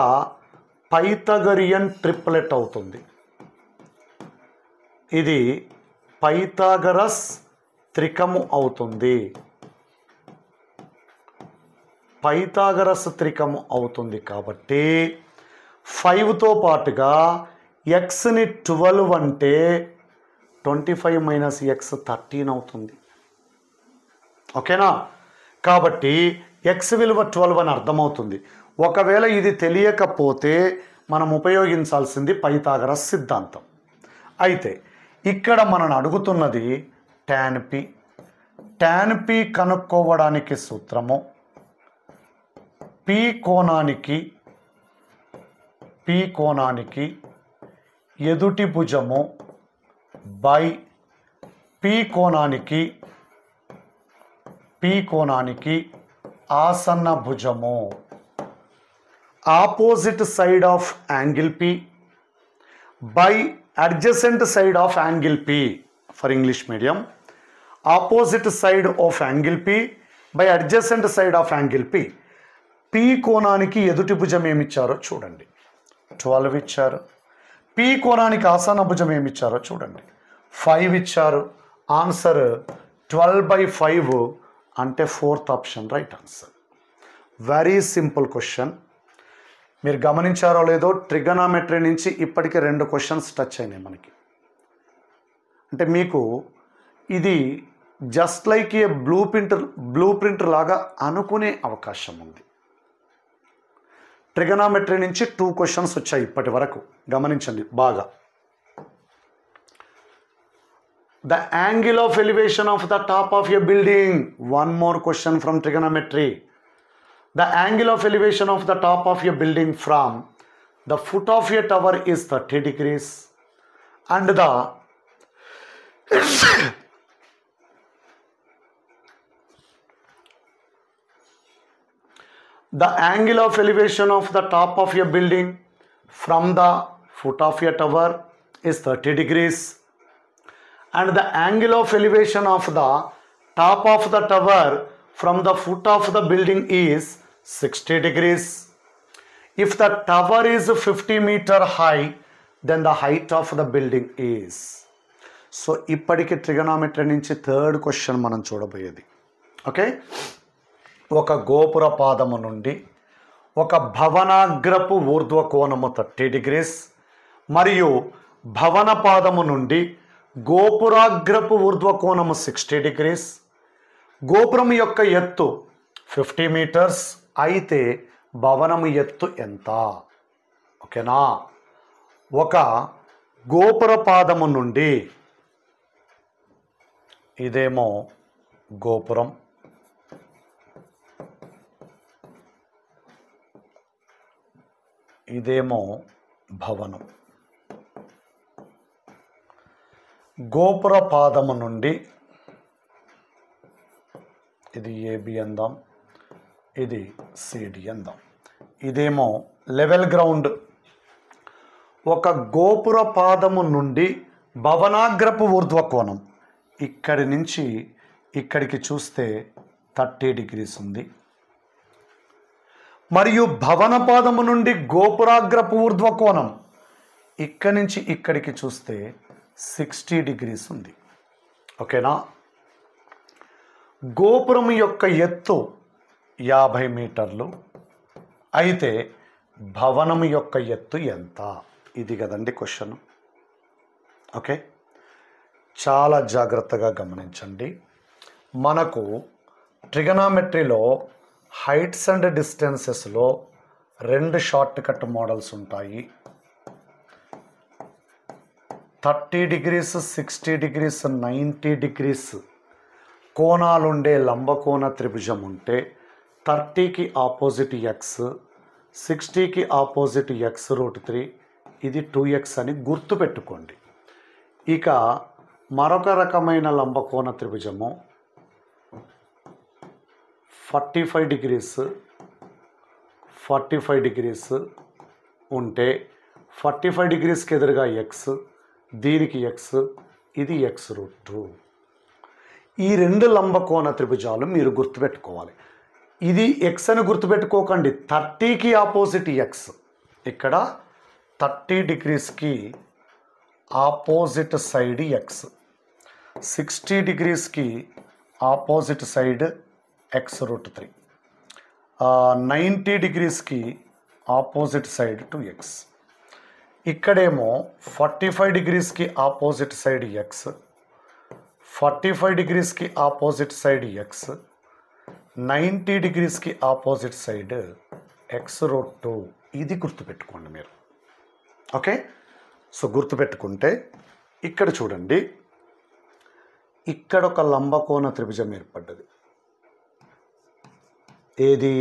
పైథాగరియన్ ట్రిప్లెట్ అవుతుంది. ఇది పైథాగరస్ త్రికము అవుతుంది. పైథాగరస్ త్రికము అవుతుంది కాబట్టి 5తో పాటుగా ఎక్స్ని 12 అంటే 25 - x 13 అవుతుంది. ఓకేనా? కాబట్టి ఎక్స్ విలువ 12 అని అర్థమవుతుంది. ఒకవేళ ఇది తెలియకపోతే మనం ఉపయోగించాల్సింది పైథాగరస్ సిద్ధాంతం. అయితే ఇక్కడ మనల్ని అడుగుతున్నది tan p. tan p కనుక్కోవడానికి సూత్రము p కోణానికి ఎదుటి భుజము బై p కోణానికి ఆసన్న భుజము, opposite side of angle p by adjacent side of angle p. For English medium, opposite side of angle p by adjacent side of angle p. p కోణానికి ఎదుటి భుజం ఏమిచ్చారో చూడండి, 12 ఇచ్చారు. p కోణానికి ఆసన్న భుజం ఏమిచ్చారో చూడండి, 5 ఇచ్చారు. ఆన్సర్ 12/5 అంటే 4th option right answer. Very simple question. మీరు గమనించారో లేదో, ట్రిగనామెట్రీ నుంచి ఇప్పటికే 2 క్వశ్చన్స్ టచ్ అయినాయి మనకి. అంటే మీకు ఇది జస్ట్ లైక్ ఏ బ్లూ ప్రింట్ లాగా అనుకునే అవకాశం ఉంది. ట్రిగనామెట్రీ నుంచి 2 క్వశ్చన్స్ వచ్చాయి ఇప్పటి వరకు, గమనించండి బాగా. The angle of elevation of the top of a building. One more question from trigonometry. The angle of elevation of the top of a building from the foot of a tower is 30 degrees and the angle of elevation of the top of a building from the foot of a tower is 30 degrees and the angle of elevation of the top of the tower from the foot of the building is 60 degrees. If the tower is 50 meter high, then the height of the building is. So ఇప్పటికి trigonometry నుంచి 3rd question మనం చూడబోయేది. Okay, ఒక గోపుర పాదము నుండి ఒక భవనాగ్రపు ఊర్ధ్వ కోణము 30 degrees మరియు భవన పాదము నుండి గోపురాగ్రపు ఊర్ధ్వ కోణము 60 degrees. గోపురం యొక్క ఎత్తు 50 మీటర్స్ అయితే భవనము ఎత్తు ఎంత? ఓకేనా? ఒక గోపుర పాదము నుండి, ఇదేమో గోపురం, ఇదేమో భవనం. గోపుర పాదము నుండి ఇది ఏబి అందాం, ఇది సిడి అందాం, ఇదేమో లెవెల్ గ్రౌండ్. ఒక గోపుర పాదము నుండి భవనాగ్రపు ఊర్ధ్వ కోణం ఇక్కడి నుంచి ఇక్కడికి చూస్తే 30 degrees ఉంది. మరియు భవన పాదము నుండి గోపురాగ్రపు ఊర్ధ్వ కోణం ఇక్కడి నుంచి ఇక్కడికి చూస్తే 60 degrees ఉంది. ఓకేనా? గోపురం యొక్క ఎత్తు 50 మీటర్లు అయితే భవనం యొక్క ఎత్తు ఎంత? ఇది కదండి క్వశ్చన్. ఓకే, చాలా జాగ్రత్తగా గమనించండి. మనకు ట్రిగనామెట్రీలో హైట్స్ అండ్ డిస్టెన్సెస్లో 2 షార్ట్ కట్ మోడల్స్ ఉంటాయి. 30 degrees, 60 degrees, 90 degrees కోణాలుండే లంబకోణ త్రిభుజం ఉంటే 30కి ఆపోజిట్ ఎక్స్, 60కి ఆపోజిట్ x√3, ఇది 2x అని గుర్తుపెట్టుకోండి. ఇక మరొక రకమైన లంబకోణ త్రిభుజము 45 degrees ఉంటే 45 degreesకి ఎదురుగా x, దీనికి x, ఇది x√2. ఈ 2 లంబకోణ త్రిభుజాలు మీరు గుర్తుపెట్టుకోవాలి. ఇది x అని గుర్తుపెట్టుకోకండి, 30కి ఆపోజిట్ x. ఇక్కడ 30 degreesకి ఆపోజిట్ సైడ్ x, 60 degreesకి ఆపోజిట్ సైడ్ x√3, 90 degreesకి ఆపోజిట్ సైడ్ టు ఎక్స్. ఇక్కడేమో 45 డిగ్రీస్కి ఆపోజిట్ సైడ్ ఎక్స్, 45 డిగ్రీస్కి ఆపోజిట్ సైడ్ ఎక్స్, 90 డిగ్రీస్కి ఆపోజిట్ సైడ్ x√2. ఇది గుర్తుపెట్టుకోండి మీరు. ఓకే, సో గుర్తుపెట్టుకుంటే ఇక్కడ చూడండి, ఇక్కడ ఒక లంబకోణ త్రిభుజం ఏర్పడ్డది. ఏది?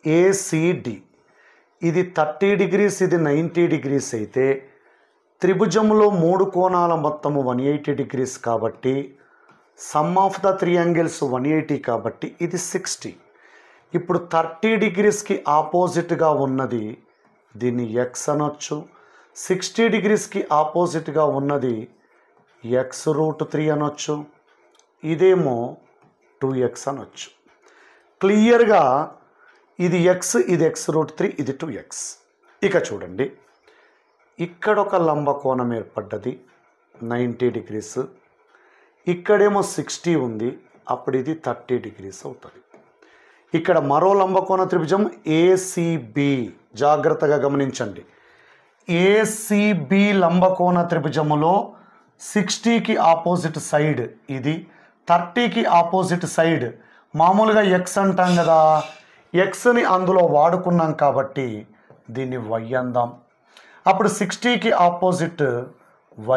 ఏసిడి. ఇది 30 డిగ్రీస్, ఇది 90 డిగ్రీస్ అయితే త్రిభుజంలో 3 కోణాల మొత్తము 180 డిగ్రీస్ కాబట్టి సమ్ ఆఫ్ ద 3 యాంగిల్స్ 180 కాబట్టి ఇది 60. ఇప్పుడు 30 డిగ్రీస్కి ఆపోజిట్గా ఉన్నది దీన్ని ఎక్స్ అనొచ్చు, 60 డిగ్రీస్కి ఆపోజిట్గా ఉన్నది x√3 అనొచ్చు, ఇదేమో 2x అనొచ్చు. క్లియర్గా ఇది ఎక్స్, ఇది x√3, ఇది 2x. ఇక చూడండి, ఇక్కడ ఒక లంబకోణం ఏర్పడ్డది 90 డిగ్రీస్, ఇక్కడేమో 60 ఉంది, అప్పుడు ఇది 30 డిగ్రీస్ అవుతుంది. ఇక్కడ మరో లంబకోణ త్రిభుజం ఏసీబీ. జాగ్రత్తగా గమనించండి, ఏసీబీ లంబకోణ త్రిభుజములో 60కి ఆపోజిట్ సైడ్ ఇది, 30కి ఆపోజిట్ సైడ్ మామూలుగా ఎక్స్ అంటాం కదా, ఎక్స్ని అందులో వాడుకున్నాం కాబట్టి దీన్ని y అందాం. అప్పుడు 60కి ఆపోజిట్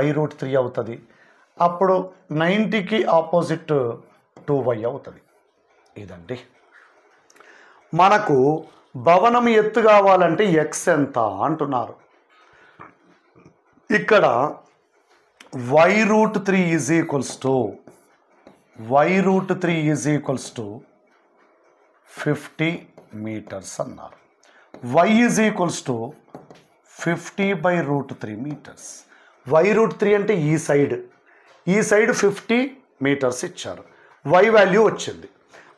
y√3 అవుతుంది, అప్పుడు 90కి ఆపోజిట్ 2y అవుతుంది. ఇదండి మనకు భవనం ఎత్తు కావాలంటే ఎక్స్ ఎంత అంటున్నారు. ఇక్కడ y√3 is equals to y√3 is equals to 50 metres అన్నారు. y is equals to 50/√3 metres. y√3 అంటే ఈ సైడ్ 50 మీటర్స్ ఇచ్చారు, y వాల్యూ వచ్చింది.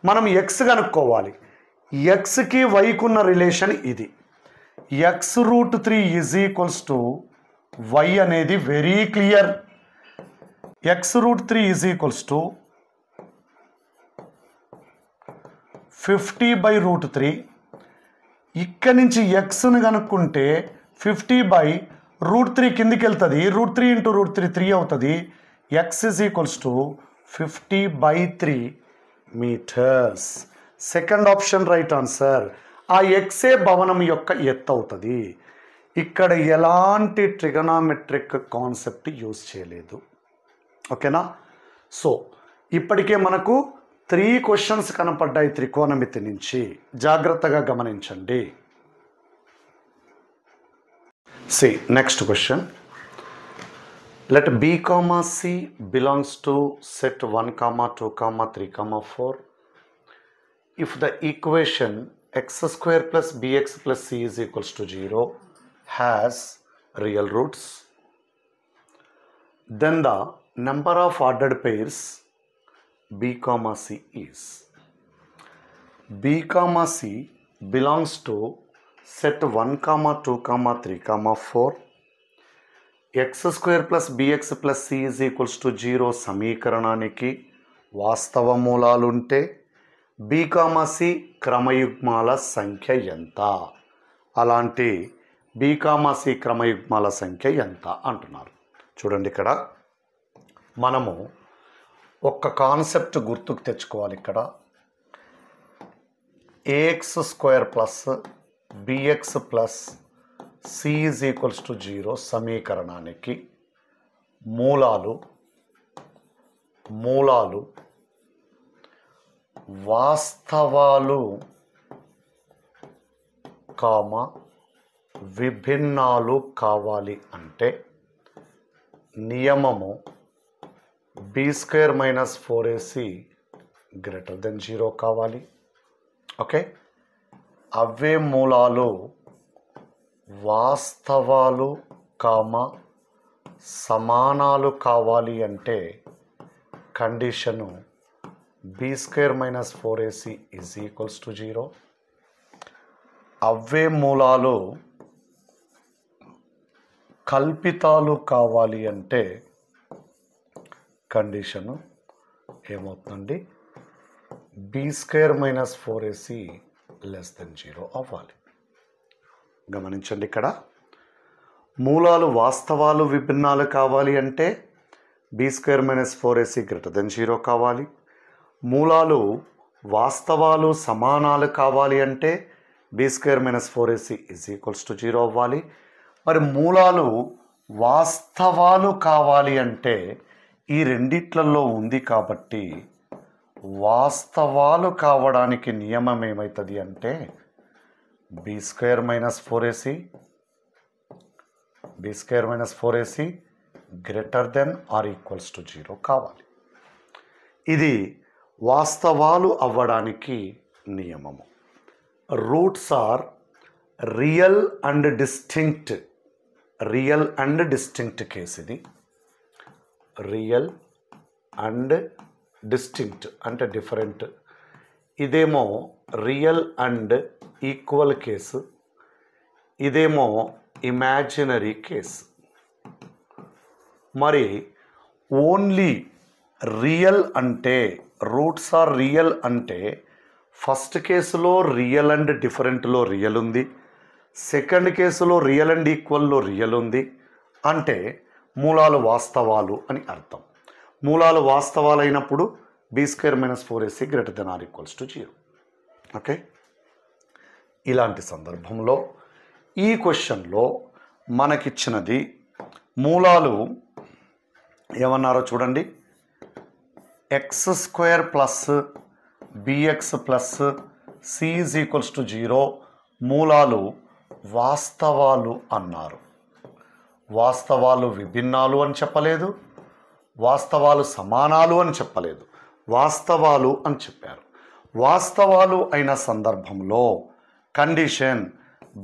మనం ఎక్స్ కనుక్కోవాలి. ఎక్స్కి వైకున్న రిలేషన్ ఇది. x√3 is equals to y అనేది very clear. x√3 is equals to 50/√3. ఇక్కడి నుంచి ఎక్స్ని కనుక్కుంటే 50/√3 కిందికి వెళ్తుంది, √3 × √3 3 అవుతుంది. x is equals to 50/3 metres. Second option right answer. ఆ ఎక్సే భవనం యొక్క ఎత్తు అవుతుంది. ఇక్కడ ఎలాంటి ట్రిగనామెట్రిక్ కాన్సెప్ట్ యూజ్ చేయలేదు. ఓకేనా? సో ఇప్పటికే మనకు 3 క్వశ్చన్స్ కనపడ్డాయి త్రికోణమితి నుంచి. జాగ్రత్తగా గమనించండి. See next question. Let B, C belongs to set 1, 2, 3, 4. If the equation x² plus bx plus c is equals to 0 has real roots, then the number of ordered pairs B, C is. B, C belongs to set 1, 2, 3, 4. x² plus bx plus c is equals to 0 సమీకరణానికి వాస్తవ మూలాలుంటే B, C క్రమయుగ్మాల సంఖ్య ఎంత? అలాంటి B, C క్రమయుగ్మాల సంఖ్య ఎంత అంటున్నారు. చూడండి, ఇక్కడ మనము ఒక్క కాన్సెప్ట్ గుర్తుకు తెచ్చుకోవాలి. ఇక్కడ ax² plus bx plus c is equals to 0 సమీకరణానికి మూలాలు వాస్తవాలు విభిన్నాలు కావాలి అంటే నియమము b² - 4ac > 0 కావాలి. ఓకే, అవే మూలాలు వాస్తవాలు సమానాలు కావాలి అంటే condition b² - 4ac is equals to 0. అవే మూలాలు కల్పితాలు కావాలి అంటే కండిషను ఏమవుతుందండి? b² - 4ac < 0 అవ్వాలి. గమనించండి, ఇక్కడ మూలాలు వాస్తవాలు విభిన్నాలు కావాలి అంటే b² - 4ac > 0 కావాలి. మూలాలు వాస్తవాలు సమానాలు కావాలి అంటే b² - 4ac = 0 అవ్వాలి. మరి మూలాలు వాస్తవాలు కావాలి అంటే ఈ రెండిట్లలో ఉంది కాబట్టి వాస్తవాలు కావడానికి నియమం ఏమవుతుంది అంటే b² - 4ac > 0 కావాలి. ఇది వాస్తవాలు అవ్వడానికి నియమము. Roots are real and distinct case. ఇది రియల్ అండ్ డిస్టింక్ట్ అంటే డిఫరెంట్. ఇదేమో రియల్ అండ్ ఈక్వల్ కేసు, ఇదేమో ఇమాజినరీ కేసు. మరి ఓన్లీ రియల్ అంటే రూట్స్ ఆర్ రియల్ అంటే ఫస్ట్ కేసులో రియల్ అండ్ డిఫరెంట్లో రియల్ ఉంది, సెకండ్ కేసులో రియల్ అండ్ ఈక్వల్లో రియల్ ఉంది అంటే మూలాలు వాస్తవాలు అని అర్థం. మూలాలు వాస్తవాలు అయినప్పుడు b² - 4ac > = 0. ఓకే, ఇలాంటి సందర్భంలో ఈ క్వశ్చన్లో మనకిచ్చినది మూలాలు ఏమన్నారో చూడండి. x² + bx + c = 0 మూలాలు వాస్తవాలు అన్నారు. వాస్తవాలు విభిన్నాలు అని చెప్పలేదు, వాస్తవాలు సమానాలు అని చెప్పలేదు, వాస్తవాలు అని చెప్పారు. వాస్తవాలు అయిన సందర్భంలో కండిషన్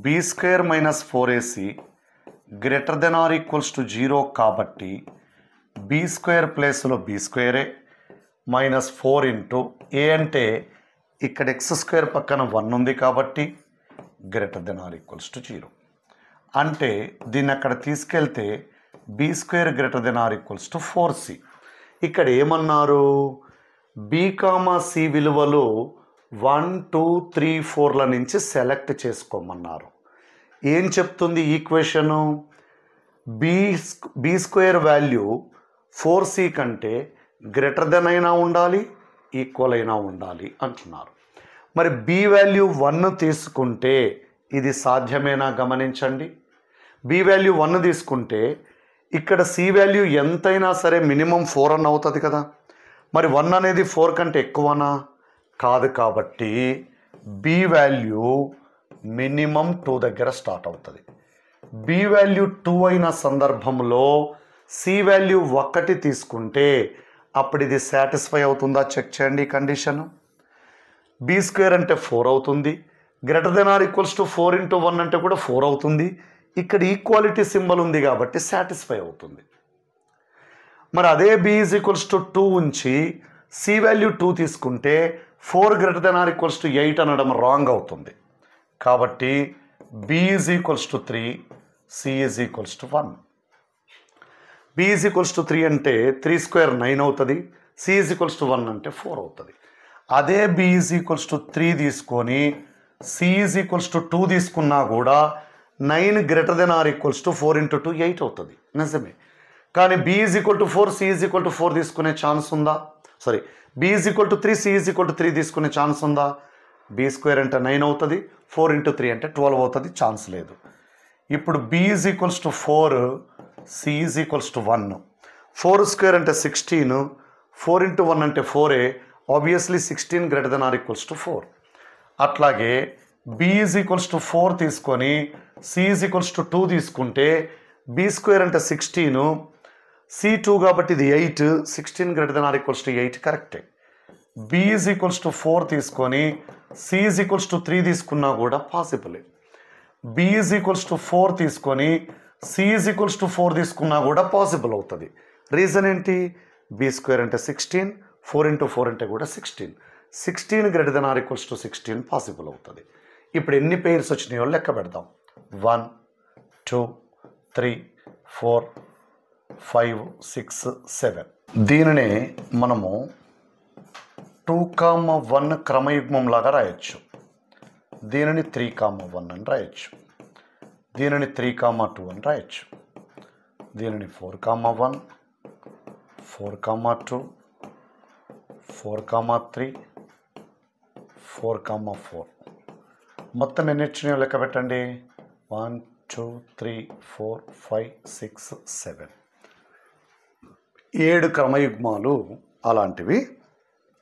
b² - 4ac > 0 కాబట్టి b² ప్లేస్లో b² -4 ఇంటూ a అంటే ఇక్కడ x² పక్కన 1 ఉంది కాబట్టి > 0 అంటే దీన్ని అక్కడ తీసుకెళ్తే b² > 4c. ఇక్కడ ఏమన్నారు, b, c విలువలు 1, 2, 3, 4ల నుంచి సెలెక్ట్ చేసుకోమన్నారు. ఏం చెప్తుంది ఈక్వేషను? b² వాల్యూ 4c కంటే గ్రేటర్ అయినా ఉండాలి, ఈక్వల్ అయినా ఉండాలి అంటున్నారు. మరి b వాల్యూ 1 తీసుకుంటే ఇది సాధ్యమేనా? గమనించండి, b వాల్యూ 1 తీసుకుంటే ఇక్కడ c వాల్యూ ఎంతైనా సరే మినిమం 4 అని అవుతుంది కదా. మరి 1 అనేది 4 కంటే ఎక్కువనా? కాదు. కాబట్టి b వాల్యూ మినిమం 2 దగ్గర స్టార్ట్ అవుతుంది. b వాల్యూ 2 అయిన సందర్భంలో c వాల్యూ 1 తీసుకుంటే అప్పుడు ఇది సాటిస్ఫై అవుతుందా చెక్ చేయండి. కండిషను b² అంటే 4 అవుతుంది, > 4 × 1 అంటే కూడా 4 అవుతుంది. ఇక్కడ ఈక్వాలిటీ సింబల్ ఉంది కాబట్టి సాటిస్ఫై అవుతుంది. మరి అదే b = 2 ఉంచి c వాల్యూ 2 తీసుకుంటే 4 > 8 అనడం రాంగ్ అవుతుంది. కాబట్టి b = 3, c = 1. b = 3 అంటే 3² 9 అవుతుంది, c = 1 అంటే 4 అవుతుంది. అదే b = 3 తీసుకొని c = 2 తీసుకున్నా కూడా 9 > 4 × 2 8 అవుతుంది. నిజమే. కానీ b = 4, c = 4 తీసుకునే ఛాన్స్ ఉందా? సారీ, b = 3, c = 3 తీసుకునే ఛాన్స్ ఉందా? b² అంటే 9 అవుతుంది, 4 × 3 అంటే 12 అవుతుంది, ఛాన్స్ లేదు. ఇప్పుడు b = 4, c = 1. 4² అంటే 16, 4 × 1 అంటే 4. ఆబ్వియస్లీ 16 > 4. అట్లాగే b = 4 తీసుకొని c = 2 తీసుకుంటే b² అంటే 16, c 2 కాబట్టి ఇది 8, 16 > 8 కరెక్టే. b = 4 తీసుకొని c = 3 తీసుకున్నా కూడా పాసిబులే. b = 4 తీసుకొని c = 4 తీసుకున్నా కూడా పాసిబుల్ అవుతుంది. రీజన్ ఏంటి? b² అంటే 16, 4 × 4 అంటే కూడా 16, 16 > 16 పాసిబుల్ అవుతుంది. ఇప్పుడు ఎన్ని పెయిర్స్ వచ్చినాయో లెక్క పెడదాం. 1, 2, 3, 4, 5, 6, 7. దీనినే మనము 2, 1 క్రమయుగ్మం లాగా రాయొచ్చు. దీనిని 3, 1 అని రాయొచ్చు. దీనిని 3,2 అని రాయొచ్చు, దీనిని 4,1, 4,2, 4,3, 4,4. మొత్తం ఎన్ని వచ్చినాయో లెక్క పెట్టండి. 1 2 3 4 5 6 7 7 క్రమయుగ్మాలు అలాంటివి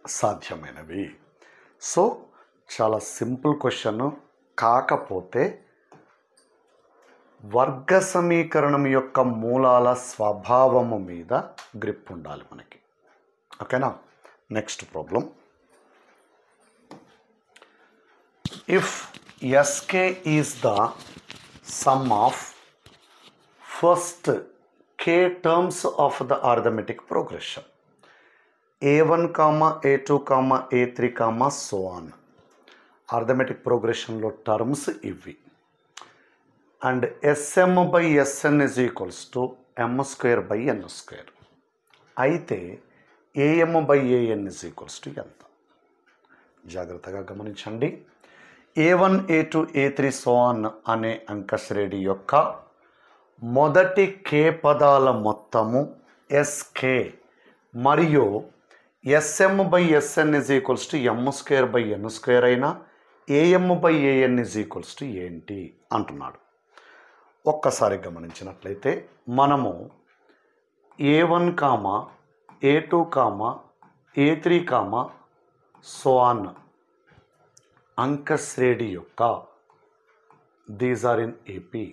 సాధ్యమైనవి. సో చాలా సింపుల్ క్వశ్చన్, కాకపోతే వర్గ సమీకరణం యొక్క మూలాల స్వభావము మీద గ్రిప్ ఉండాలి మనకి. ఓకేనా? Next problem. If SK is the sum of first k terms of the arithmetic progression a1, a2, a3, so on. arithmetic progression లో టర్మ్స్ ఇవి. And sm by sn is equals to m² by n². అయితే am by an is equals to ఎంత? జాగ్రత్తగా గమనించండి. a1, a2, a3, so on అనే అంకశ్రేణి యొక్క మొదటి k పదాల మొత్తము sk మరియు sm by sn is equals to m² by n² అయినా am by an is equals to ఏంటి అంటున్నాడు. ఒక్కసారి గమనించినట్లయితే మనము a1, a2, a3, so on అంకశ్రేణి యొక్క దీస్ ఆర్ ఇన్ ఏపీ.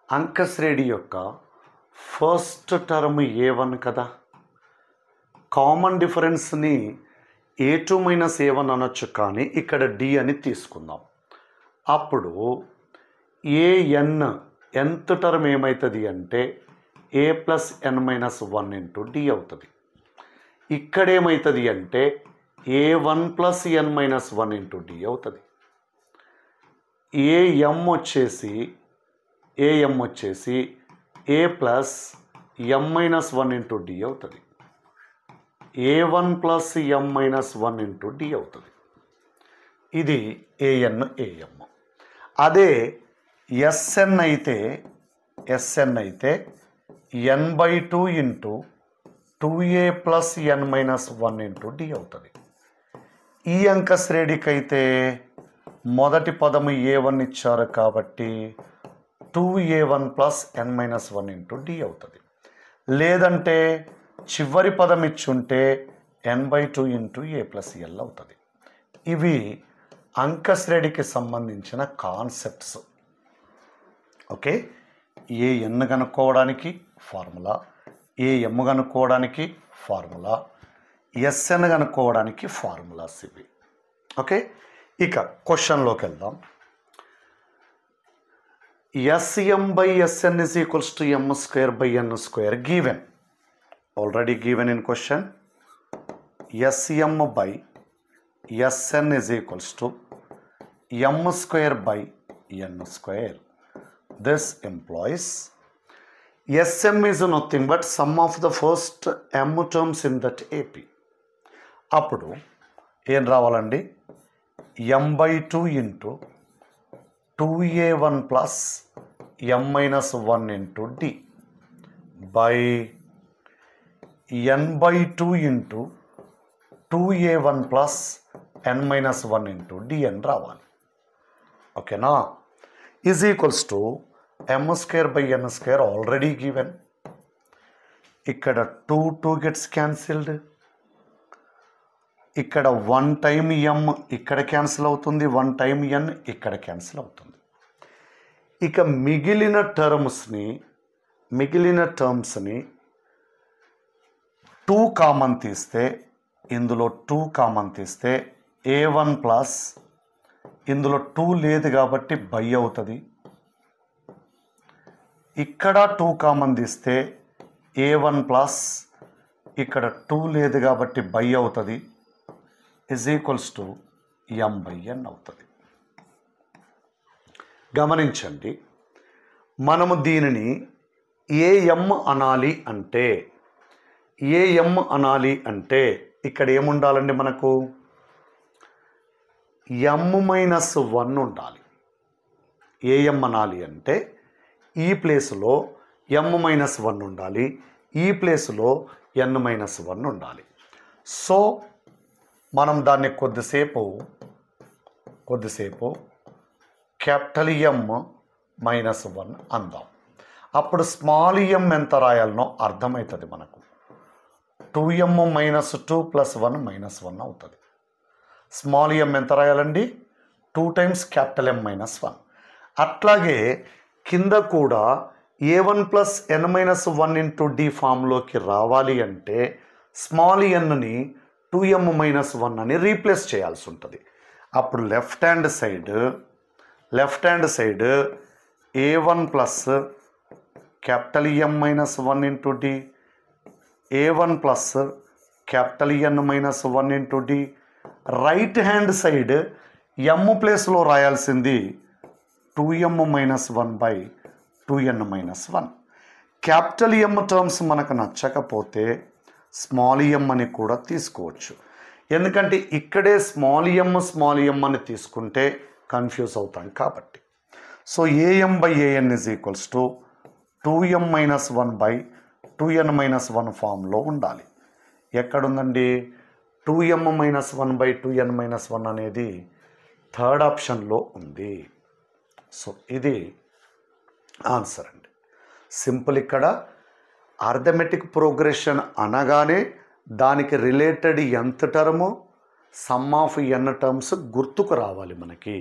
అంకశ్రేణి యొక్క ఫస్ట్ టర్మ్ a1 కదా. కామన్ డిఫరెన్స్ని a2 మైనస్ a1 అనొచ్చు, కానీ ఇక్కడ d అని తీసుకుందాం. అప్పుడు nth టర్మ్ ఏమవుతుంది అంటే a plus n minus 1 into d అవుతుంది. ఇక్కడ ఏమవుతుంది అంటే a1 plus n minus 1 into d అవుతుంది. am వచ్చేసి a plus m minus 1 into d అవుతుంది. a1 plus m minus 1 into d అవుతుంది. ఇది am. అదే sn అయితే n/2 into 2a plus n minus 1 into d అవుతుంది. ఈ అంకశ్రేణికైతే మొదటి పదము a1 ఇచ్చారు కాబట్టి 2a1 plus n minus 1 into d అవుతుంది. లేదంటే చివరి పదం ఇచ్చుంటే n/2 into a plus l అవుతుంది. ఇవి అంకశ్రేణికి సంబంధించిన కాన్సెప్ట్స్. ఓకే, an కనుక్కోవడానికి ఫార్ములా, am కనుక్కోవడానికి ఫార్ములా, sn కనుక్కోవడానికి ఫార్ములాస్ ఇవి. ఓకే, ఇక క్వశ్చన్లోకి వెళ్దాం. sm by sn is equals to m² by n² given. Already given in question. sm by sn is equals to m² by n². This implies sm is nothing but sum of the first m terms in that AP. అప్పుడు ఏం రావాలండి? m/2 into 2a1 plus m minus 1 into d by n/2 into 2a1 plus n minus 1 into d అని రావాలి. ఓకేనా? Is equals to m² by n² already given. ఇక్కడ 2 gets cancelled. ఇక్కడ 1 time m ఇక్కడ cancel అవుతుంది, 1 టైమ్ n ఇక్కడ cancel అవుతుంది. ఇక మిగిలిన టర్మ్స్ని 2 కామన్ తీస్తే, ఇందులో 2 కామన్ తీస్తే a1 ప్లస్, ఇందులో 2 లేదు కాబట్టి బై అవుతుంది. ఇక్కడ 2 కామన్ తీస్తే a1 ప్లస్, ఇక్కడ 2 లేదు కాబట్టి బై అవుతుంది, ఈజ్ ఈక్వల్స్ టు m/n అవుతుంది. గమనించండి, మనము దీనిని am అనాలి అంటే ఇక్కడ ఏముండాలండి? మనకు m-1 ఉండాలి. am అనాలి అంటే ఈ ప్లేస్లో m-1 ఉండాలి, ఈ ప్లేస్లో n-1 ఉండాలి. సో మనం దాన్ని కొద్దిసేపు క్యాపిటల్ M-1 అందాం. అప్పుడు స్మాల్ m ఎంత రాయాలనో అర్థమవుతుంది మనకు. 2m-2 + 1 -1 అవుతుంది. స్మాల్ m ఎంత రాయాలండి? 2 times క్యాపిటల్ M-1. అట్లాగే కింద కూడా a1 + n-1 × d ఫామ్లోకి రావాలి అంటే స్మాల్ nని 2m-1 అని రీప్లేస్ చేయాల్సి ఉంటుంది. అప్పుడు left hand side a1 + capital M-1 × d, a1 + capital N-1 × d. Right hand side m ప్లేస్లో రాయాల్సింది 2m-1/2n-1. క్యాపిటల్ M టర్మ్స్ మనకు నచ్చకపోతే స్మాల్ m అని కూడా తీసుకోవచ్చు. ఎందుకంటే ఇక్కడే స్మాల్ m అని తీసుకుంటే కన్ఫ్యూజ్ అవుతాం కాబట్టి. సో am/an = 2m-1/2n-1 ఫామ్లో ఉండాలి. ఎక్కడుందండి? 2m-1/2n-1 అనేది థర్డ్ ఆప్షన్లో ఉంది. సో ఇది ఆన్సర్ అండి. సింపుల్. ఇక్కడ అర్థమెటిక్ ప్రోగ్రెషన్ అనగానే దానికి related nth term, some of n terms గుర్తుకు రావాలి మనకి.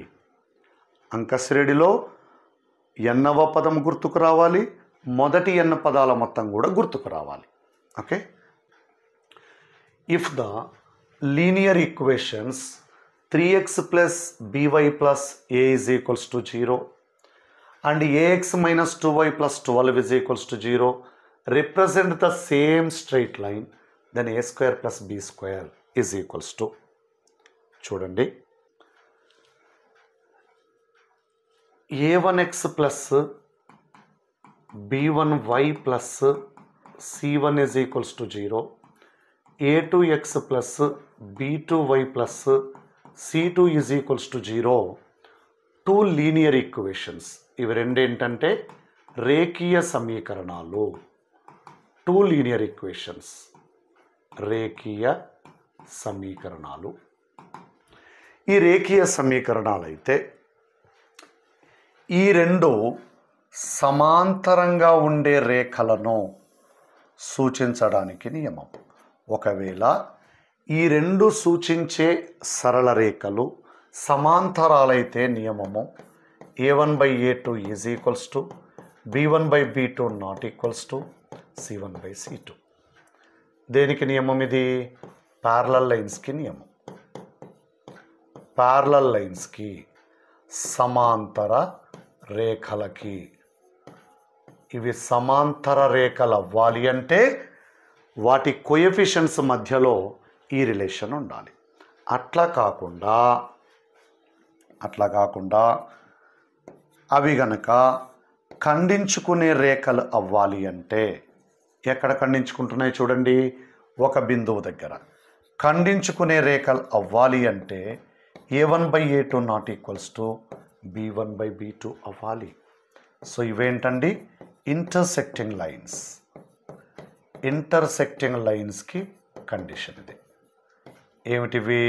అంకశ్రేణిలో nవ పదం గుర్తుకు రావాలి, మొదటి n పదాల మొత్తం కూడా గుర్తుకు రావాలి. Okay. If the linear equations 3x + by + a = 0 and ax - 2y + 12 = 0 represent the same straight line, then a² + b² = చూడండి, a1x + b1y + c1 = 0, a2x + b2y + c2 = 0 two linear equations. ఇవి రెండు ఏంటంటే రేఖీయ సమీకరణాలు. టూ లీనియర్ ఈక్వేషన్స్, రేఖీయ సమీకరణాలు. ఈ రేఖీయ సమీకరణాలు అయితే ఈ రెండు సమాంతరంగా ఉండే రేఖలను సూచించడానికి నియమం. ఒకవేళ ఈ రెండు సూచించే సరళ రేఖలు సమాంతరాలైతే నియమము a1/a2 = b1/b2 ≠ c1/c2. దేనికి నియమం ఇది? ప్యారలల్ లైన్స్కి నియమం. ప్యారలల్ లైన్స్కి, సమాంతర రేఖలకి. ఇవి సమాంతర రేఖలు అవ్వాలి అంటే వాటి కోఎఫిషియెంట్స్ మధ్యలో ఈ రిలేషన్ ఉండాలి. అట్లా కాకుండా అవి గనక ఖండించుకునే రేఖలు అవ్వాలి అంటే ఎక్కడ ఖండించుకుంటున్నాయి చూడండి, ఒక బిందువు దగ్గర. ఖండించుకునే రేఖలు అవ్వాలి అంటే a1/a2 ≠ b1/b2 అవ్వాలి. సో ఇవేంటండి? Intersecting lines. ఇంటర్సెక్టింగ్ లైన్స్కి కండిషన్ ఇది. ఏమిటివి?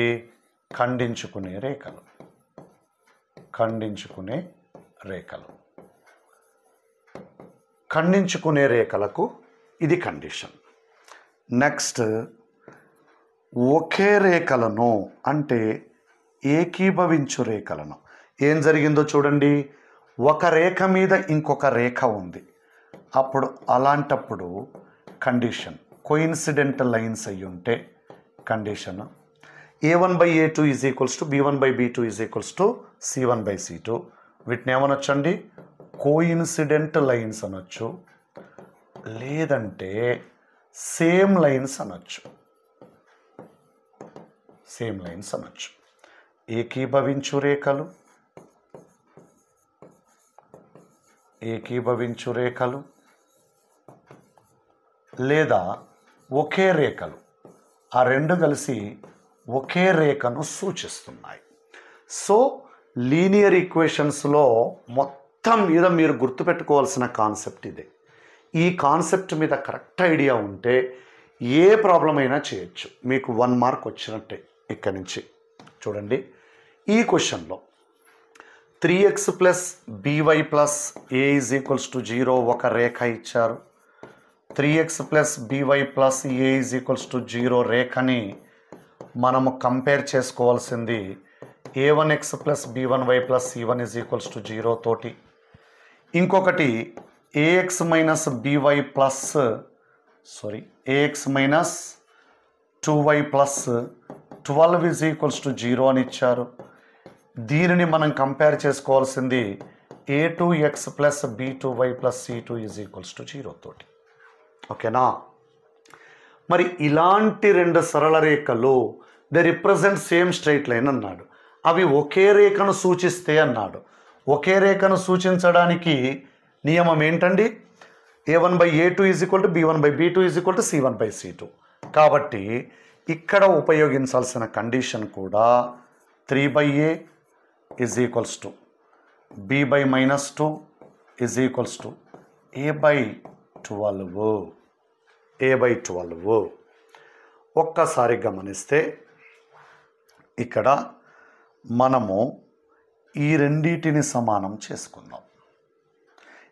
ఖండించుకునే రేఖలు. ఖండించుకునే రేఖలకు ఇది కండిషన్. నెక్స్ట్, ఒకే రేఖలను అంటే ఏకీభవించు రేఖలను. ఏం జరిగిందో చూడండి, ఒక రేఖ మీద ఇంకొక రేఖ ఉంది. అలాంటప్పుడు కండిషన్ కోయిన్సిడెంటల్ లైన్స్ అయి ఉంటే కండిషన్ a1/a2 = b1/b2 = c1/c2. వీటిని ఏమనొచ్చండి? కోయిన్సిడెంట్ లైన్స్ అనొచ్చు, లేదంటే సేమ్ లైన్స్ అనొచ్చు. ఏకీభవించు రేఖలు లేదా ఒకే రేఖలు. ఆ రెండు కలిసి ఒకే రేఖను సూచిస్తున్నాయి. సో లీనియర్ ఈక్వేషన్స్లో మొత్తం మీద మీరు గుర్తుపెట్టుకోవాల్సిన కాన్సెప్ట్ ఇదే. ఈ కాన్సెప్ట్ మీద కరెక్ట్ ఐడియా ఉంటే ఏ ప్రాబ్లం అయినా చేయొచ్చు. మీకు 1 మార్క్ వచ్చినట్టే. ఇక్కడి నుంచి చూడండి, ఈ క్వశ్చన్లో 3x plus by plus a is equals to 0 ఒక రేఖ ఇచ్చారు. 3x plus by plus a is equals to 0 రేఖని మనము కంపేర్ చేసుకోవాల్సింది a1x plus b1y plus c1 is equals to 0 తోటి. ఇంకొకటి ax minus by plus ax minus 2y plus 12 is equals to 0 అని ఇచ్చారు. దీనిని మనం కంపేర్ చేసుకోవాల్సింది a2x plus b2y plus c2 is equals to 0 తోటి. ఓకేనా? మరి ఇలాంటి 2 సరళ రేఖలు they represent same straight line అన్నాడు. అవి ఒకే రేఖను సూచిస్తే అన్నాడు. ఒకే రేఖను సూచించడానికి నియమం ఏంటండి? a1/a2 is equal to b1/b2 is equal to c1/c2. కాబట్టి ఇక్కడ ఉపయోగించాల్సిన కండిషన్ కూడా 3/a is equals to b/-2 is equals to a/12. ఒక్కసారి గమనిస్తే ఇక్కడ మనము ఈ రెండిటిని సమానం చేసుకుందాం.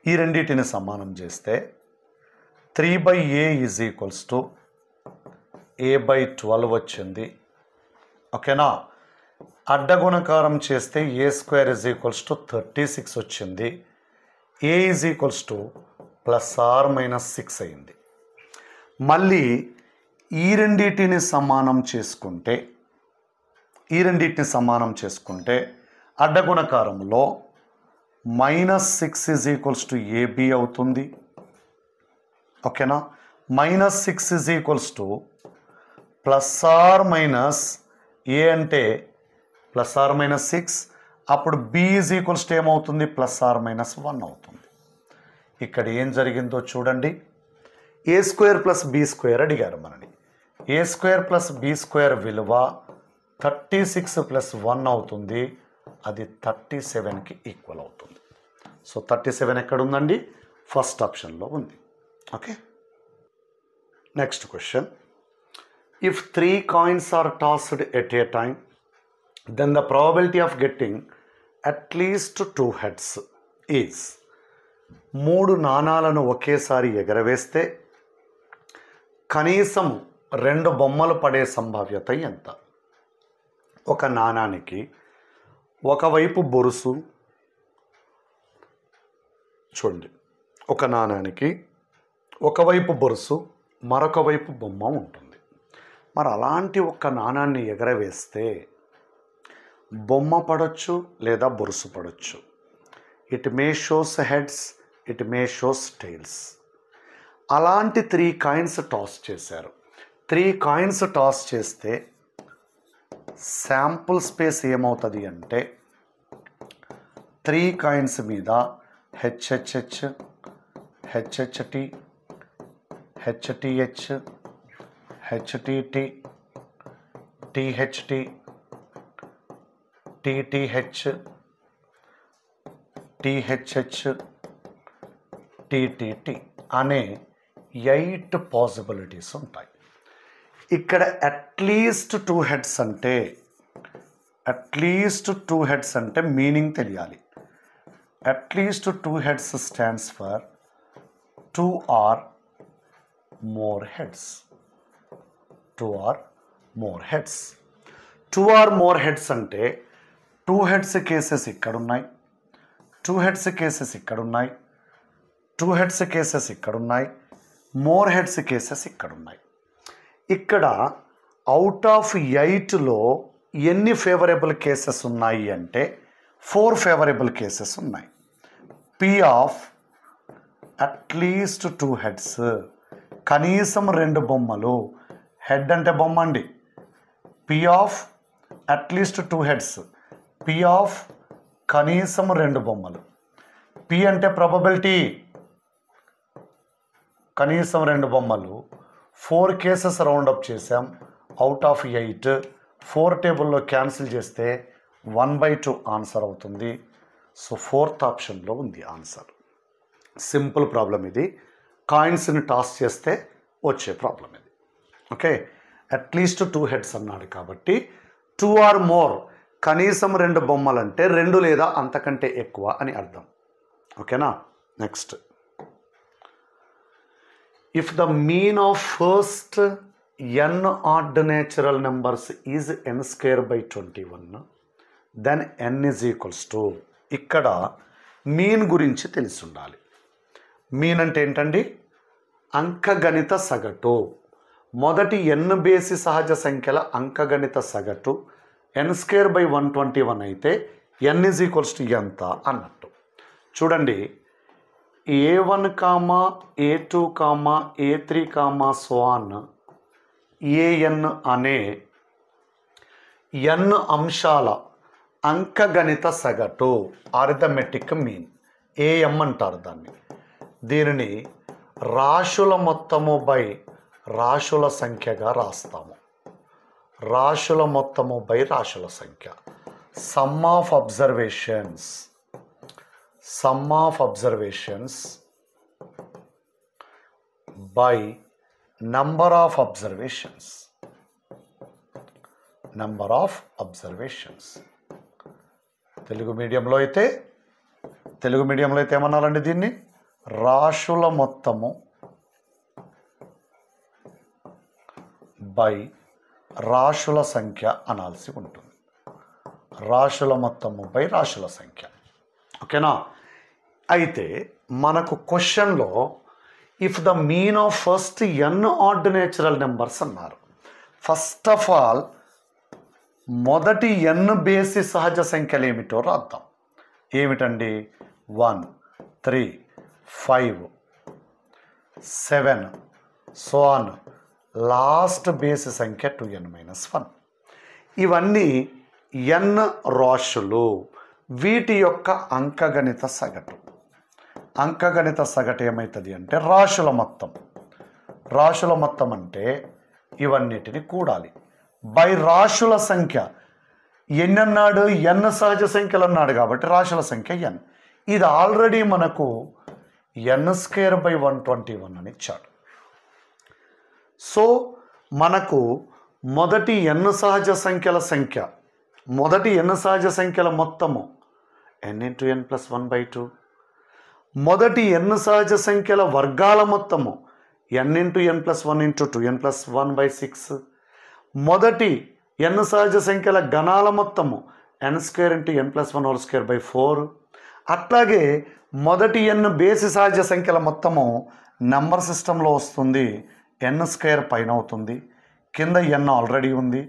ఈ రెండిటిని సమానం చేస్తే 3/a is equals to a/12 వచ్చింది. ఓకేనా? అడ్డగుణకారం చేస్తే a² ఈజ్ ఈక్వల్స్ టు 36 వచ్చింది. a ఈజ్ ఈక్వల్స్ టు +/- 6 అయింది. మళ్ళీ ఈ రెండిటిని సమానం చేసుకుంటే అడ్డగుణకారంలో -6 ఈజ్ ఈక్వల్స్ టు ab అవుతుంది. ఓకేనా? -6 ఈజ్ ఈక్వల్స్ టు +/- a అంటే +/-6, అప్పుడు b ఈజ్ ఈక్వల్స్ టు ఏమవుతుంది? +/-1 అవుతుంది. ఇక్కడ ఏం జరిగిందో చూడండి. a² ప్లస్ b² అడిగారు మనని. a² ప్లస్ b² విలువ 36 + 1 అవుతుంది. అది 37కి ఈక్వల్ అవుతుంది. సో 37 ఎక్కడ ఉందండి? ఫస్ట్ ఆప్షన్లో ఉంది. Okay, next question. If 3 coins are tossed at a time, then the probability of getting at least 2 heads is 3 నాణాలను ఒకేసారి ఎగరవేస్తే కనీసం 2 బొమ్మలు పడే సంభావ్యత ఎంత? ఒక నాణానికి ఒకవైపు బొరుసు, చూడండి, ఒక నాణానికి ఒకవైపు బొరుసు మరొక వైపు బొమ్మ ఉంటుంది. మరి అలాంటి ఒక నాణాన్ని ఎగరవేస్తే బొమ్మ పడవచ్చు లేదా బొరుసు పడవచ్చు. It may shows heads, it may shows tiles. అలాంటి 3 కాయిన్స్ టాస్ చేశారు. 3 కాయిన్స్ టాస్ చేస్తే శాంపుల్ స్పేస్ ఏమవుతుంది అంటే 3 కాయిన్స్ మీద HHH, HHT, HTH, HTT, THT, TTH, THH, TTT అనే 8 పాసిబిలిటీస్ ఉంటాయి. ఇక్కడ అట్లీస్ట్ 2 హెడ్స్ అంటే మీనింగ్ తెలియాలి. At least 2 heads stands for 2 or more heads. 2 or more heads. 2 or more heads అంటే 2 heads కేసెస్ ఇక్కడున్నాయి, 2 heads కేసెస్ ఇక్కడున్నాయి, 2 heads కేసెస్ ఇక్కడున్నాయి, more heads cases ఇక్కడున్నాయి. ఇక్కడ అవుట్ ఆఫ్ 8లో ఎన్ని ఫేవరబుల్ కేసెస్ ఉన్నాయి అంటే 4 ఫేవరబుల్ కేసెస్ ఉన్నాయి. P ఆఫ్ అట్లీస్ట్ 2 heads, కనీసం 2 బొమ్మలు. హెడ్ అంటే బొమ్మ అండి. P of at least 2 heads, P of కనీసం 2 బొమ్మలు. P అంటే ప్రాబబిలిటీ, కనీసం 2 బొమ్మలు. 4 కేసెస్ రౌండప్ చేసాం. అవుట్ ఆఫ్ 8 4 టేబుల్లో క్యాన్సిల్ చేస్తే 1/2 ఆన్సర్ అవుతుంది. సో ఫోర్త్ ఆప్షన్లో ఉంది ఆన్సర్. సింపుల్ ప్రాబ్లం ఇది, కాయిన్స్ని టాస్ చేస్తే వచ్చే ప్రాబ్లం ఇది. ఓకే, అట్లీస్ట్ 2 హెడ్స్ అన్నాడు కాబట్టి 2 ఆర్ మోర్, కనీసం 2 బొమ్మలంటే 2 లేదా అంతకంటే ఎక్కువ అని అర్థం. ఓకేనా. Next, if the mean of first n odd natural numbers is n²/21 then n is equals to, ఇక్కడ మీన్ గురించి తెలిసి ఉండాలి. మీన్ అంటే ఏంటండి? అంకగణిత సగటు. మొదటి n బేసి సహజ సంఖ్యల అంకగణిత సగటు n²/121 అయితే n is equals to ఎంత అన్నట్టు. చూడండి, a1, a2, a3, so on an అనే n అంశాల అంకగణిత సగటు, ఆర్థమెటిక్ మీన్, am అంటారు దాన్ని. దీనిని రాశుల మొత్తము బై రాశుల సంఖ్యగా రాస్తాము. రాశుల మొత్తము బై రాశుల సంఖ్య. Some of observations by number of observations. Telugu మీడియంలో అయితే ఏమన్నారండి దీన్ని? రాశుల మొత్తము బై రాశుల సంఖ్య అనాల్సి ఉంటుంది. రాశుల మొత్తము బై రాశుల సంఖ్య. ఓకేనా. అయితే మనకు క్వశ్చన్లో if the mean of first n odd natural numbers అన్నారు. ఫస్ట్ ఆఫ్ ఆల్ మొదటి n బేసి సహజ సంఖ్యలు ఏమిటో రాద్దాం. ఏమిటండి? 1, 3, 5, 7 సో ఆన్, లాస్ట్ బేసి సంఖ్య 2n-1. ఇవన్నీ n రాశులు. వీటి యొక్క అంకగణిత సగటు. అంకగణిత సగటు ఏమవుతుంది అంటే రాశుల మొత్తం అంటే ఇవన్నిటిని కూడాలి బై రాశుల సంఖ్య. ఎన్ని అన్నాడు? n సహజ సంఖ్యలు అన్నాడు కాబట్టి రాశుల సంఖ్య n. ఇది ఆల్రెడీ మనకు n²/121 అని ఇచ్చాడు. సో మనకు మొదటి n సహజ సంఖ్యల మొత్తము n × n+1/2. మొదటి n సహజ సంఖ్యల వర్గాల మొత్తము n × n+1 × 2n+1/6. మొదటి n సహజ సంఖ్యల గణాల మొత్తము n² × n+1² 4. అట్లాగే మొదటి n బేసి సహజ సంఖ్యల మొత్తము నంబర్ సిస్టంలో వస్తుంది, n² పైన అవుతుంది. కింద n ఆల్రెడీ ఉంది,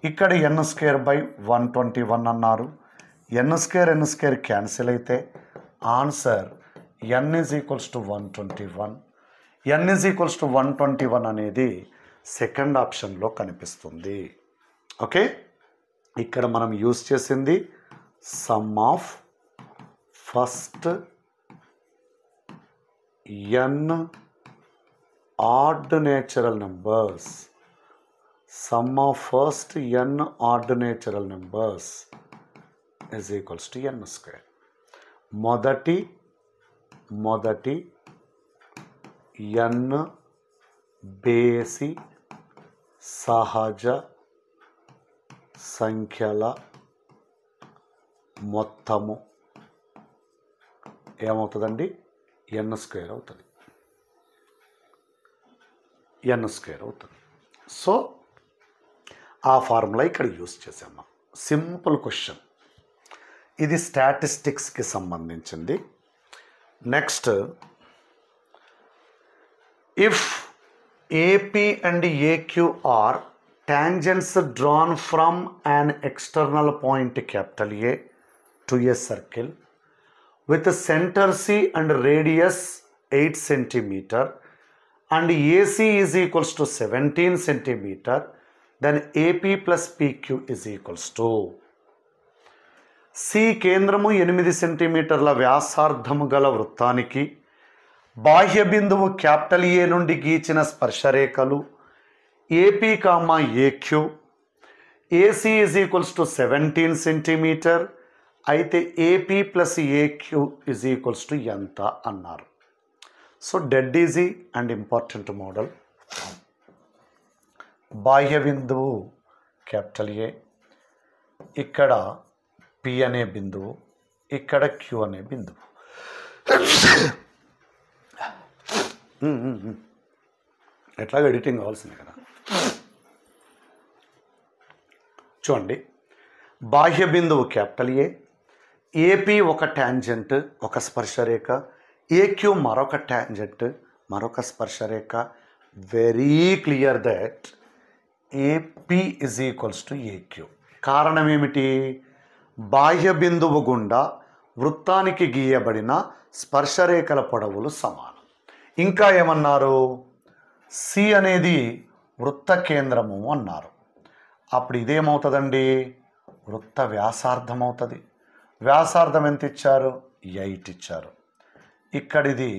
ఇక్కడ n²/121 అన్నారు. n² క్యాన్సిల్ అయితే answer n is equals to 121. n is equals to 121 అనేది సెకండ్ ఆప్షన్లో కనిపిస్తుంది. ఓకే, ఇక్కడ మనం యూజ్ చేసింది some of first n odd natural numbers. Sum of first n odd natural numbers is equals to n². మొదటి n బేసి సహజ సంఖ్యల మొత్తము ఏమవుతుందండి? n² అవుతుంది. సో ఆ ఫార్ములా ఇక్కడ యూజ్ చేసాము. సింపుల్ క్వశ్చన్ ఇది, స్టాటిస్టిక్స్కి సంబంధించింది. Next, if AP and AQ are tangents drawn from an external point capital A to a circle with center C and radius 8 cm and AC is equals to 17 cm, then AP plus PQ is equals to C కేంద్రము 8 సెంటీమీటర్ల వ్యాసార్థము గల వృత్తానికి బాహ్య బిందువు capital ఏ నుండి గీచిన స్పర్శరేఖలు AP, AQ, AC is equals to 17 centimeter అయితే AP plus AQ is equals to ఎంత అన్నారు. So dead easy and important model. బాహ్య బిందువు క్యాపిటల్ ఏ, ఇక్కడ పి అనే బిందువు, ఇక్కడ క్యూ అనే బిందువు. ఎట్లాగో ఎడిటింగ్ కావాల్సింది కదా. చూడండి, బాహ్య బిందువు క్యాపిటల్ ఏ, ఏపీ ఒక ట్యాంజెంట్ ఒక స్పర్శరేఖ, ఏక్యూ మరొక ట్యాంజెంట్ మరొక స్పర్శరేఖ. Very clear that AP is equals to AQ. కారణం ఏమిటి? బాహ్య బిందువు గుండా వృత్తానికి గీయబడిన స్పర్శరేఖల పొడవులు సమానం. ఇంకా ఏమన్నారు? సి అనేది వృత్త కేంద్రము అన్నారు. అప్పుడు ఇదేమవుతుందండి? వృత్త వ్యాసార్థం అవుతుంది. వ్యాసార్థం ఎంత ఇచ్చారు? 8 ఇచ్చారు. ఇక్కడిది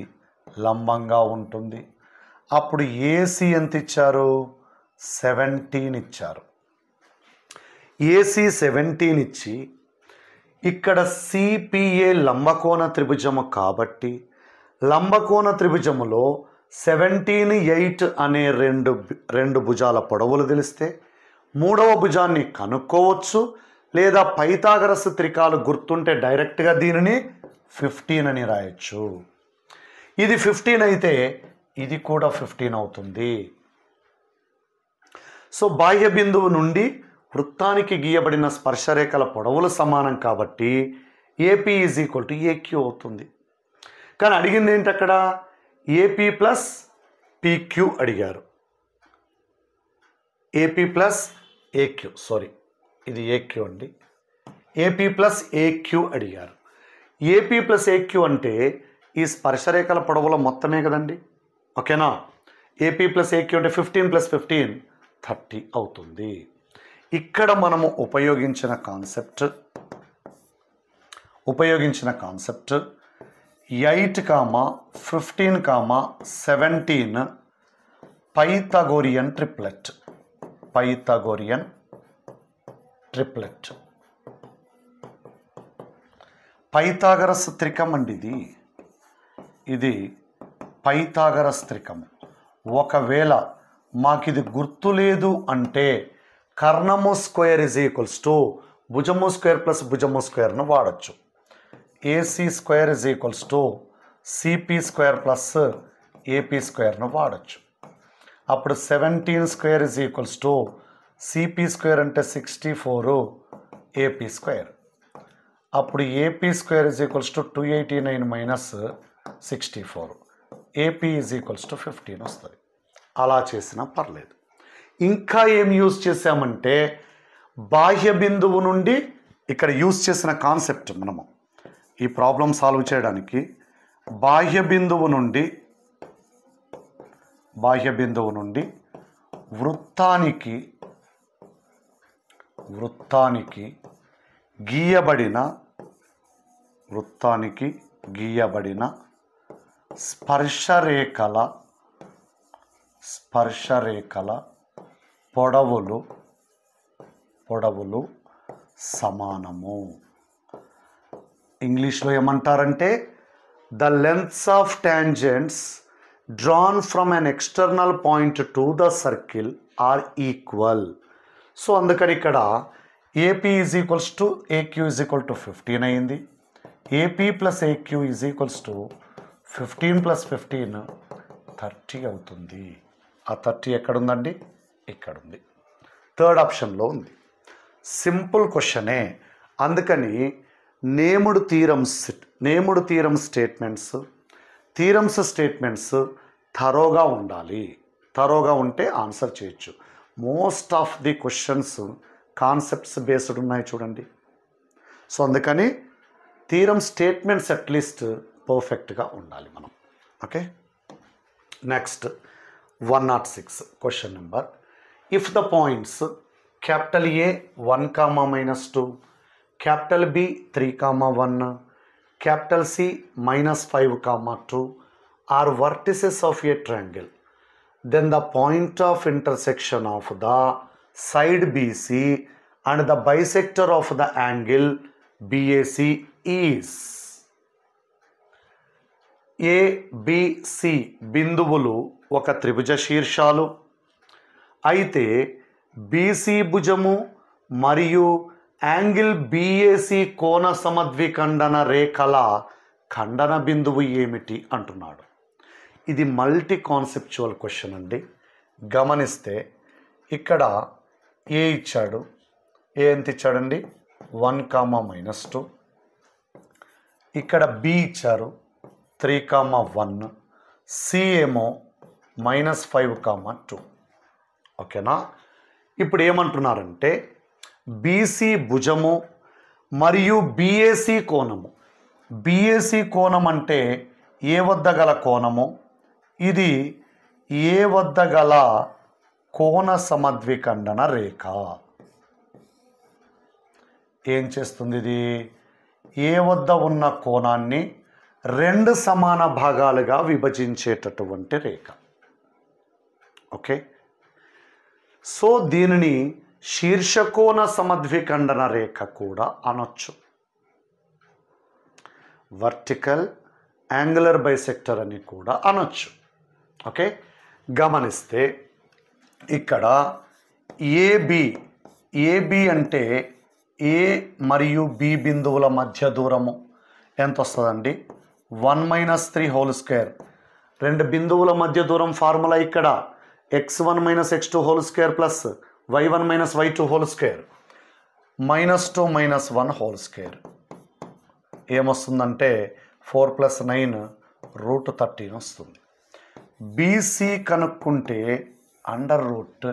లంబంగా ఉంటుంది. అప్పుడు ఏసీ ఎంత ఇచ్చారు? 17 ఇచ్చారు. ఏసీ 17 ఇచ్చి ఇక్కడ సిపిఏ లంబకోణ త్రిభుజము కాబట్టి లంబకోణ త్రిభుజములో 17, 8 అనే రెండు భుజాల పొడవులు తెలిస్తే మూడవ భుజాన్ని కనుక్కోవచ్చు. లేదా పైథాగరస్ త్రికాలు గుర్తుంటే డైరెక్ట్గా దీనిని 15 అని రాయొచ్చు. ఇది 15 అయితే ఇది కూడా 15 అవుతుంది. సో బాహ్య బిందువు నుండి వృత్తానికి గీయబడిన స్పర్శరేఖల పొడవులు సమానం కాబట్టి AP is equal to AQ అవుతుంది. కానీ అడిగింది ఏంటి అక్కడ? ఏపీ ప్లస్ పీక్యూ అడిగారు. ఏపీ ప్లస్ ఏక్యూ, సారీ ఇది ఏక్యూ అండి. ఏపీ ప్లస్ ఏక్యూ అడిగారు. ఏపీ ప్లస్ ఏక్యూ అంటే ఈ స్పర్శరేఖల పొడవుల మొత్తమే కదండి. ఓకేనా? ఏపీ ప్లస్ ఏక్యూ అంటే 15 + 15 30 అవుతుంది. ఇక్కడ మనము ఉపయోగించిన కాన్సెప్ట్ 8, 15, 17 పైథాగోరియన్ ట్రిప్లెట్. పైథాగరస్ త్రికం అండి ఇది పైథాగరస్ త్రికము. ఒకవేళ మాకు ఇది గుర్తు లేదు అంటే కర్ణము స్క్వేర్ ఇజ్ ఈక్వల్స్ టు భుజము స్క్వేర్ ప్లస్ భుజము స్క్వేర్ను వాడచ్చు. AC square is equals to CP square plus AP స్క్వేర్ను వాడచ్చు. అప్పుడు 17 square is equals to CP square అంటే 64 ఏపీ స్క్వేర్. అప్పుడు AP square is equals to 289 - 64 AP is equals to 15 వస్తుంది. అలా చేసినా పర్లేదు. ఇంకా ఏం యూజ్ చేసామంటే బాహ్య బిందువు నుండి ఇక్కడ యూజ్ చేసిన కాన్సెప్ట్ మనము ఈ ప్రాబ్లం సాల్వ్ చేయడానికి బాహ్య బిందువు నుండి వృత్తానికి గీయబడిన స్పర్శరేఖల పొడవులు సమానము. ఇంగ్లీష్లో ఏమంటారంటే the lengths of tangents drawn from an external point to the circle are equal. So అందుకని ఇక్కడ AP is equals to AQ is equal to 15 అయింది. AP plus AQ is equals to 15 + 15 30 అవుతుంది. ఆ 30 ఎక్కడుందండి? ఇక్కడుంది. థర్డ్ ఆప్షన్లో ఉంది. సింపుల్ క్వశ్చనే. అందుకని నేముడు థీరమ్ స్టేట్మెంట్స్ థరోగా ఉండాలి. థరోగా ఉంటే ఆన్సర్ చేయొచ్చు. Most of the questions concepts based ఉన్నాయి చూడండి. సో అందుకని థీరమ్ స్టేట్మెంట్స్ అట్లీస్ట్ పర్ఫెక్ట్గా ఉండాలి మనం. Okay, next 106 question number. If the points capital A 1, -2, capital B 3, 1, capital C -5, 2 are vertices of a triangle, then the point of intersection of the side BC and the bisector of the angle BAC is ABC బిందువులు ఒక త్రిభుజ శీర్షాలు అయితే BC భుజము మరియు angle BAC కోణ సమద్విఖండన రేఖల ఖండన బిందువు ఏమిటి అంటున్నాడు. ఇది మల్టీ కాన్సెప్చువల్ క్వశ్చన్ అండి. గమనిస్తే ఇక్కడ ఏ ఇచ్చాడు, ఏ ఎంత ఇచ్చాడండి 1, -2. ఇక్కడ B ఇచ్చారు 3, 1. C ఏమో -5, 2. ఓకేనా. ఇప్పుడు ఏమంటున్నారంటే BC భుజము మరియు BAC కోణము. BAC కోణం అంటే ఏ వద్ద గల కోణము, ఇది ఏ వద్ద గల కోణ సమద్విఖండన రేఖ. ఏం చేస్తుంది ఇది? ఏ వద్ద ఉన్న కోణాన్ని 2 సమాన భాగాలుగా విభజించేటటువంటి రేఖ. ఓకే. సో దీనిని శీర్షకోణ సమద్విఖండన రేఖ కూడా అనొచ్చు. వర్టికల్ యాంగులర్ బైసెక్టర్ అని కూడా అనొచ్చు. ఓకే. గమనిస్తే ఇక్కడ ఏబి అంటే ఏ మరియు బి బిందువుల మధ్య దూరము ఎంత వస్తుందండి? 1 - 3 2 బిందువుల మధ్య దూరం ఫార్ములా ఇక్కడ x1 - x2 plus y1 - y2 -2 - 1 ఏమొస్తుందంటే 4 + 9 √13 వస్తుంది. BC కనుక్కుంటే √,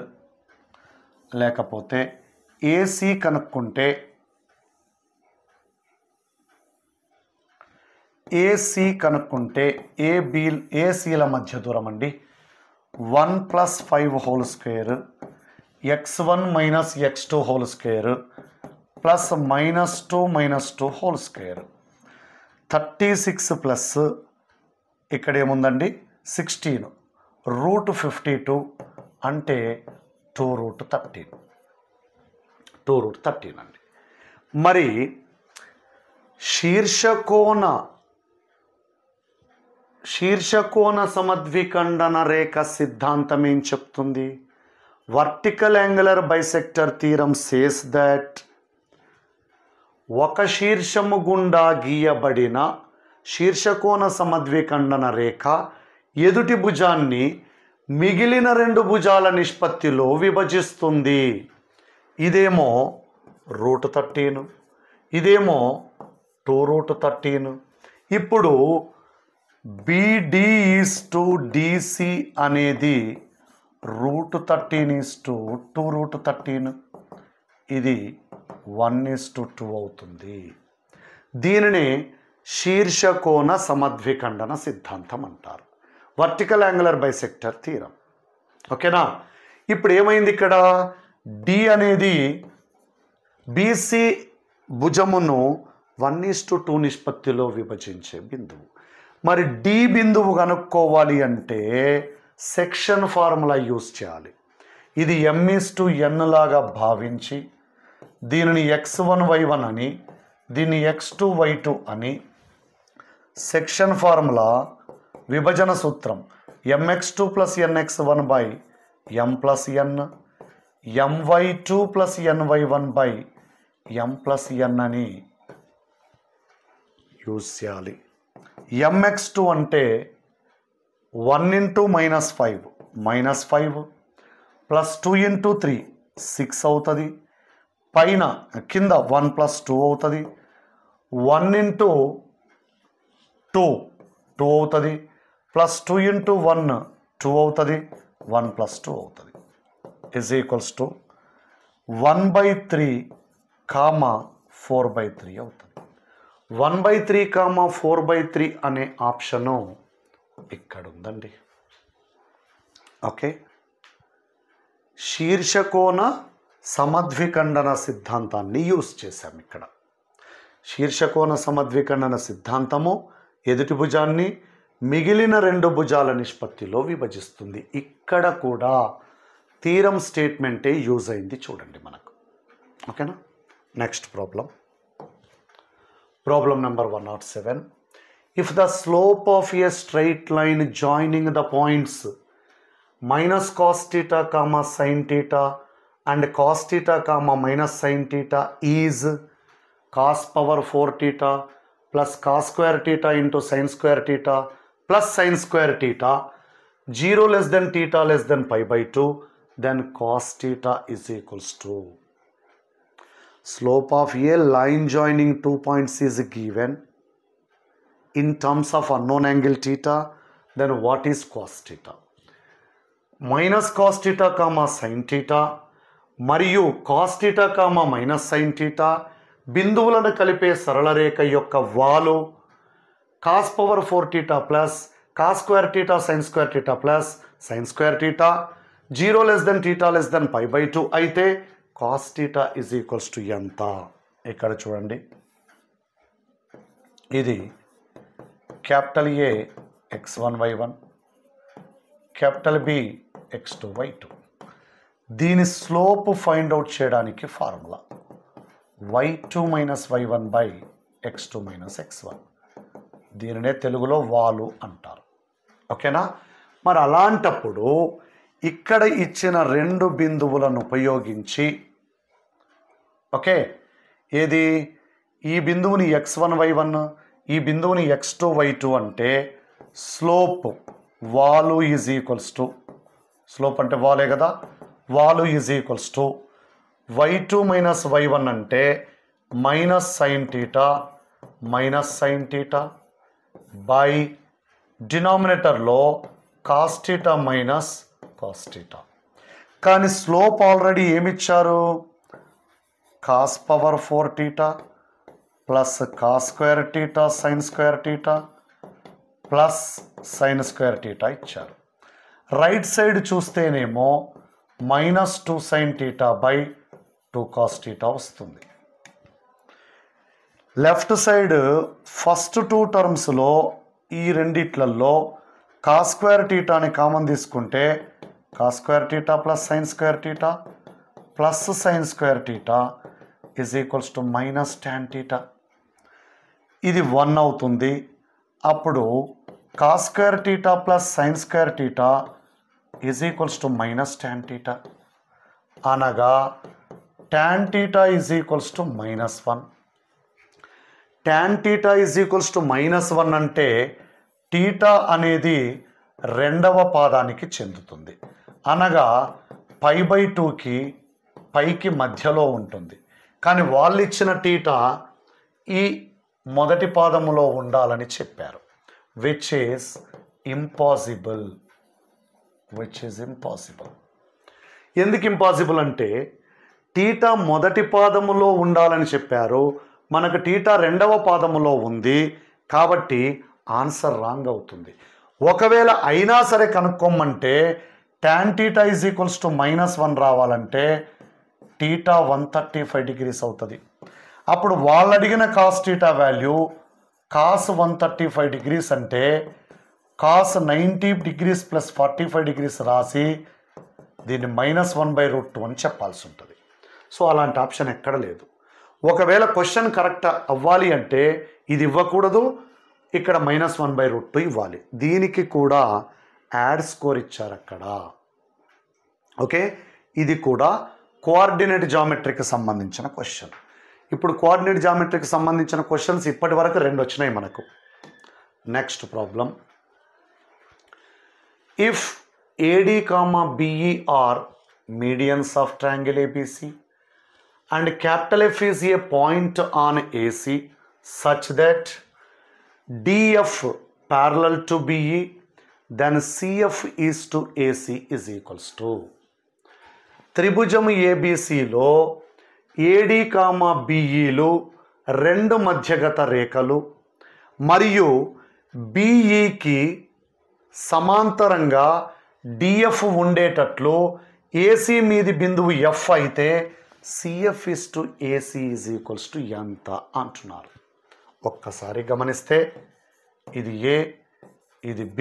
లేకపోతే AC కనుక్కుంటే ACల మధ్య దూరం అండి 1 + 5 x1 - x2 ప్లస్ -2 - 2 36 ప్లస్ ఇక్కడ ఏముందండి 16 √52 అంటే 2√13 అండి. మరి శీర్షకోణ సమద్విఖండన రేఖ సిద్ధాంతం ఏం చెప్తుంది? Vertical angular bisector theorem says that ఒక శీర్షము గుండా గీయబడిన శీర్షకోణ సమద్విఖండన రేఖ ఎదుటి భుజాన్ని మిగిలిన 2 భుజాల నిష్పత్తిలో విభజిస్తుంది. ఇదేమో √13, ఇదేమో 2√13. ఇప్పుడు BD = DC అనేది √13 = 2√13, ఇది 1:2 అవుతుంది. దీనిని శీర్షకోణ సమద్విఖండన సిద్ధాంతం అంటారు, వర్టికల్ యాంగులర్ బైసెక్టర్ థీరం. ఓకేనా. ఇప్పుడు ఏమైంది? ఇక్కడ D అనేది BC భుజమును 1:2 నిష్పత్తిలో విభజించే బిందువు. మరి D బిందువు కనుక్కోవాలి అంటే సెక్షన్ ఫార్ములా యూజ్ చేయాలి. ఇది M:n లాగా భావించి దీనిని x1 y1 అని, దీన్ని x2 y2 అని, సెక్షన్ ఫార్ములా విభజన సూత్రం mx2 + nx1 m + n, my2 + ny1 m + n అని యూజ్ చేయాలి. mx2 అంటే 1 × -5 ప్లస్ 2 × 3 6 అవుతుంది. పైన కింద 1 + 2 అవుతుంది. 1 × 2 2 అవుతుంది. ప్లస్ 2 × 1 2 అవుతుంది. 1 + 2 అవుతుంది. = 1/3, 4/3 అవుతుంది. 1/3, 4/3 అనే ఆప్షను ఇక్కడ ఉందండి. ఓకే. శీర్షకోణ సమద్విఖండన సిద్ధాంతాన్ని యూజ్ చేశాం ఇక్కడ. శీర్షకోణ సమద్విఖండన సిద్ధాంతము ఎదుటి భుజాన్ని మిగిలిన 2 భుజాల నిష్పత్తిలో విభజిస్తుంది. ఇక్కడ కూడా థీరం స్టేట్మెంటే యూజ్ అయింది చూడండి మనకు. ఓకేనా. Next problem. Problem number 107. If the slope of a straight line joining the points minus cos theta comma sin theta and cos theta comma minus sin theta is cos power 4 theta plus cos square theta into sin square theta plus sin square theta 0 less than theta less than pi by 2, then cos theta is equals to slope of a line joining 2 points is given in terms of unknown angle theta, then what is cos theta? Minus cos theta comma sin theta మరియు cos theta comma minus sin theta బిందువులను కలిపే సరళ రేఖ యొక్క వాలు cos power 4 theta plus cos square theta sin square theta plus sin square theta 0 less than theta less than pi by 2 అయితే cos theta is equals to ఎంత? ఇక్కడ చూడండి, ఇది capital A x1 y1, capital B x2 y2. దీని slope find out చేయడానికి formula y2 minus y1 by x2 minus x1. దీనినే తెలుగులో వాలు అంటారు. ఓకేనా? మరి అలాంటప్పుడు ఇక్కడ ఇచ్చిన రెండు బిందువులను ఉపయోగించి, ఓకే, ఏది ఈ బిందువుని x1 y1 ఈ బిందువుని x2 y2 అంటే స్లోప్ వాలు ఈజ్ ఈక్వల్స్ టు, స్లోప్ అంటే వాలే కదా, వాలు is equals to y2 minus y1 అంటే మైనస్ సైన్ థీటా బై డినామినేటర్లో cos theta minus cos theta. కానీ స్లోప్ ఆల్రెడీ ఏమిచ్చారు? Cos power 4 theta plus cos square theta sine square theta plus sine square theta ఇచ్చారు. Right side చూస్తేనేమో minus 2 sine theta by 2 cos theta వస్తుంది. Left side first 2 టర్మ్స్లో ఈ రెండిట్లలో cos square థీటాని common తీసుకుంటే cos square theta plus sine square theta plus sine square theta is equals to minus tan theta. ఇది 1 అవుతుంది. అప్పుడు cos square theta plus sine square theta is equals to minus tan theta, అనగా tan theta is equals to -1. tan theta is equals to -1 అంటే theta అనేది రెండవ పాదానికి చెందుతుంది, అనగా పై బై 2కి పైకి మధ్యలో ఉంటుంది. కానీ వాళ్ళు ఇచ్చిన థీటా ఈ మొదటి పాదములో ఉండాలని చెప్పారు, విచ్ ఈజ్ ఇంపాసిబుల్. ఎందుకు ఇంపాసిబుల్ అంటే థీటా మొదటి పాదములో ఉండాలని చెప్పారు, మనకు థీటా రెండవ పాదములో ఉంది, కాబట్టి ఆన్సర్ రాంగ్ అవుతుంది. ఒకవేళ అయినా సరే కనుక్కోమంటే tan theta is equals to -1 రావాలంటే థీటా 135 డిగ్రీస్ అవుతుంది. అప్పుడు వాళ్ళు అడిగిన cos theta value cos 135 degrees అంటే కాస్ 90 డిగ్రీస్ ప్లస్ 45 డిగ్రీస్ రాసి దీన్ని -1/√2 అని చెప్పాల్సి ఉంటుంది. సో అలాంటి ఆప్షన్ ఎక్కడ లేదు. ఒకవేళ క్వశ్చన్ కరెక్ట్ అవ్వాలి అంటే ఇది ఇవ్వకూడదు, ఇక్కడ -1/√2 ఇవ్వాలి. దీనికి కూడా యాడ్ స్కోర్ ఇచ్చారు అక్కడ. ఓకే, ఇది కూడా కోఆర్డినేట్ జామెట్రీకి సంబంధించిన క్వశ్చన్. ఇప్పుడు కోఆర్డినేట్ జామెట్రీకి సంబంధించిన క్వశ్చన్స్ ఇప్పటి వరకు 2 వచ్చినాయి మనకు. Next problem, if AD, BE are medians of triangle ABC and capital F is a point on AC such that DF parallel to BE, then CF is to AC is equals to త్రిభుజం ABCలో AD, BEలు రెండు మధ్యగత రేఖలు మరియు BEకి సమాంతరంగా DF ఉండేటట్లు AC మీది బిందువు F అయితే CF is to AC is equals to ఎంత అంటున్నారు. ఒక్కసారి గమనిస్తే ఇది A, ఇది B,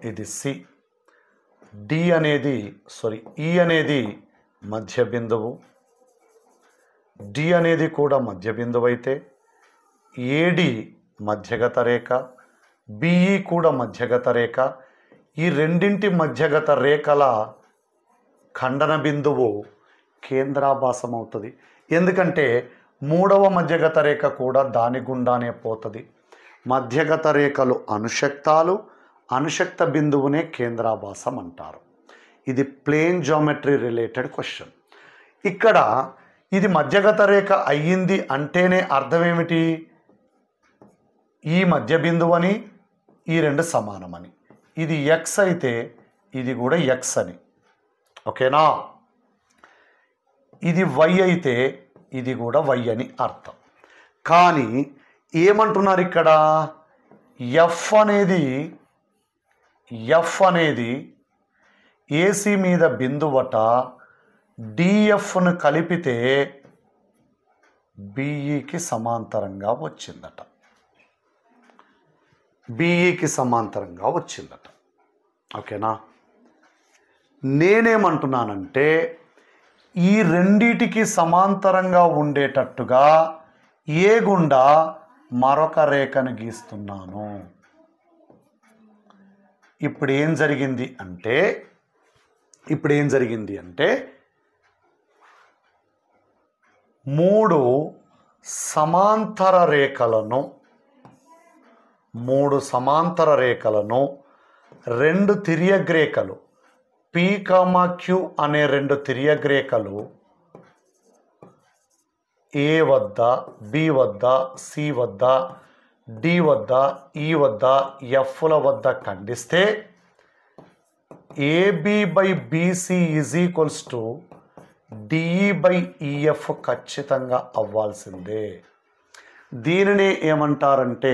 ఇది C. E అనేది మధ్య బిందువు, D అనేది కూడా మధ్య బిందువు అయితే ఏడి మధ్యగత రేఖ, బిఈ కూడా మధ్యగత రేఖ. ఈ రెండింటి మధ్యగత రేఖల ఖండన బిందువు కేంద్రాభాసం అవుతుంది. ఎందుకంటే మూడవ మధ్యగత రేఖ కూడా దాని గుండానే పోతుంది. మధ్యగత రేఖలు అనుశక్తాలు, అనుశక్త బిందువునే కేంద్రాభాసం అంటారు. ఇది ప్లేన్ జామెట్రీ రిలేటెడ్ క్వశ్చన్. ఇక్కడ ఇది మధ్యగత రేఖ అయ్యింది అంటేనే అర్థం ఏమిటి? ఈ మధ్య బిందువు అని, ఈ రెండు సమానమని. ఇది ఎక్స్ అయితే ఇది కూడా ఎక్స్ అని, ఓకేనా? ఇది వై అయితే ఇది కూడా వై అని అర్థం. కానీ ఏమంటున్నారు ఇక్కడ? ఎఫ్ అనేది ఏసీ మీద బిందువట, డిఎఫ్ను కలిపితే బిఈకి సమాంతరంగా వచ్చిందట. బిఈకి సమాంతరంగా వచ్చిందట, ఓకేనా? నేనేమంటున్నానంటే ఈ రెండిటికి సమాంతరంగా ఉండేటట్టుగా ఏ గుండా మరొక రేఖను గీస్తున్నాను. ఇప్పుడు ఏం జరిగింది అంటే మూడు సమాంతర రేఖలను రెండు తిర్యక్ రేఖలు పి కామా క్యూ అనే రెండు తిర్యక్ రేఖలు ఏ వద్ద, బి వద్ద, సి వద్ద, డి వద్ద, ఈ వద్ద, ఎఫ్ల వద్ద ఖండిస్తే AB by BC is equals to DE by EF ఖచ్చితంగా అవ్వాల్సిందే. దీనినే ఏమంటారంటే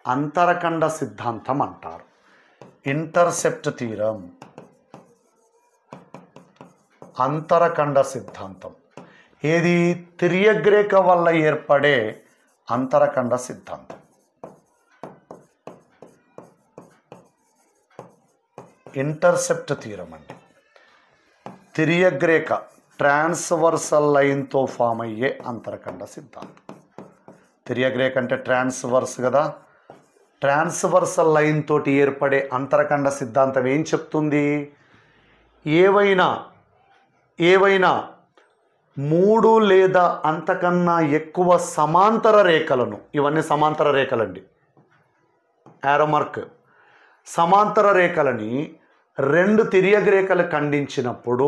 అంతరఖండ సిద్ధాంతం అంటారు, ఇంటర్సెప్ట్ థీరం, అంతరఖండ సిద్ధాంతం. ఏది? తిర్యగ్రేఖ వల్ల ఏర్పడే అంతరఖండ సిద్ధాంతం. ఇంటర్సెప్ట్ థీరం అండి. తిర్యగ్రేఖ ట్రాన్స్వర్సల్ లైన్తో ఫామ్ అయ్యే అంతరఖండ సిద్ధాంతం. తిర్యగ్రేఖ అంటే ట్రాన్స్వర్స్ కదా, ట్రాన్స్వర్సల్ లైన్ తోటి ఏర్పడే అంతరఖండ సిద్ధాంతం ఏం చెప్తుంది? ఏవైనా మూడు లేదా అంతకన్నా ఎక్కువ సమాంతర రేఖలను, ఇవన్నీ సమాంతర రేఖలండి, యారో మార్క్, సమాంతర రేఖలని రెండు తిర్యక్ రేఖలు ఖండించినప్పుడు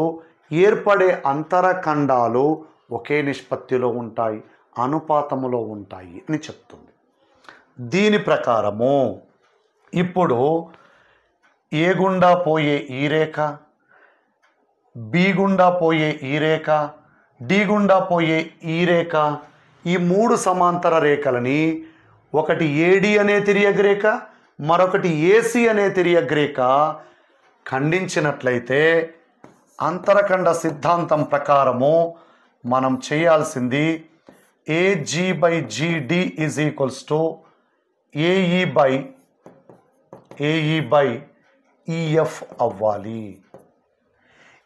ఏర్పడే అంతరఖండాలు ఒకే నిష్పత్తిలో ఉంటాయి, అనుపాతములో ఉంటాయి అని చెప్తుంది. దీని ప్రకారము ఇప్పుడు ఏ గుండా పోయే ఈ రేఖ, బి గుండా పోయే ఈ రేఖ, డి గుండా పోయే ఈ రేఖ, ఈ మూడు సమాంతర రేఖలని ఒకటి ఏడి అనే తిర్యక్ రేఖ, మరొకటి ఏసీ అనే తిర్యక్ రేఖ ఖండించినట్లయితే అంతరఖండ సిద్ధాంతం ప్రకారము మనం చేయాల్సింది AG by GD is equals to AE by EF అవ్వాలి.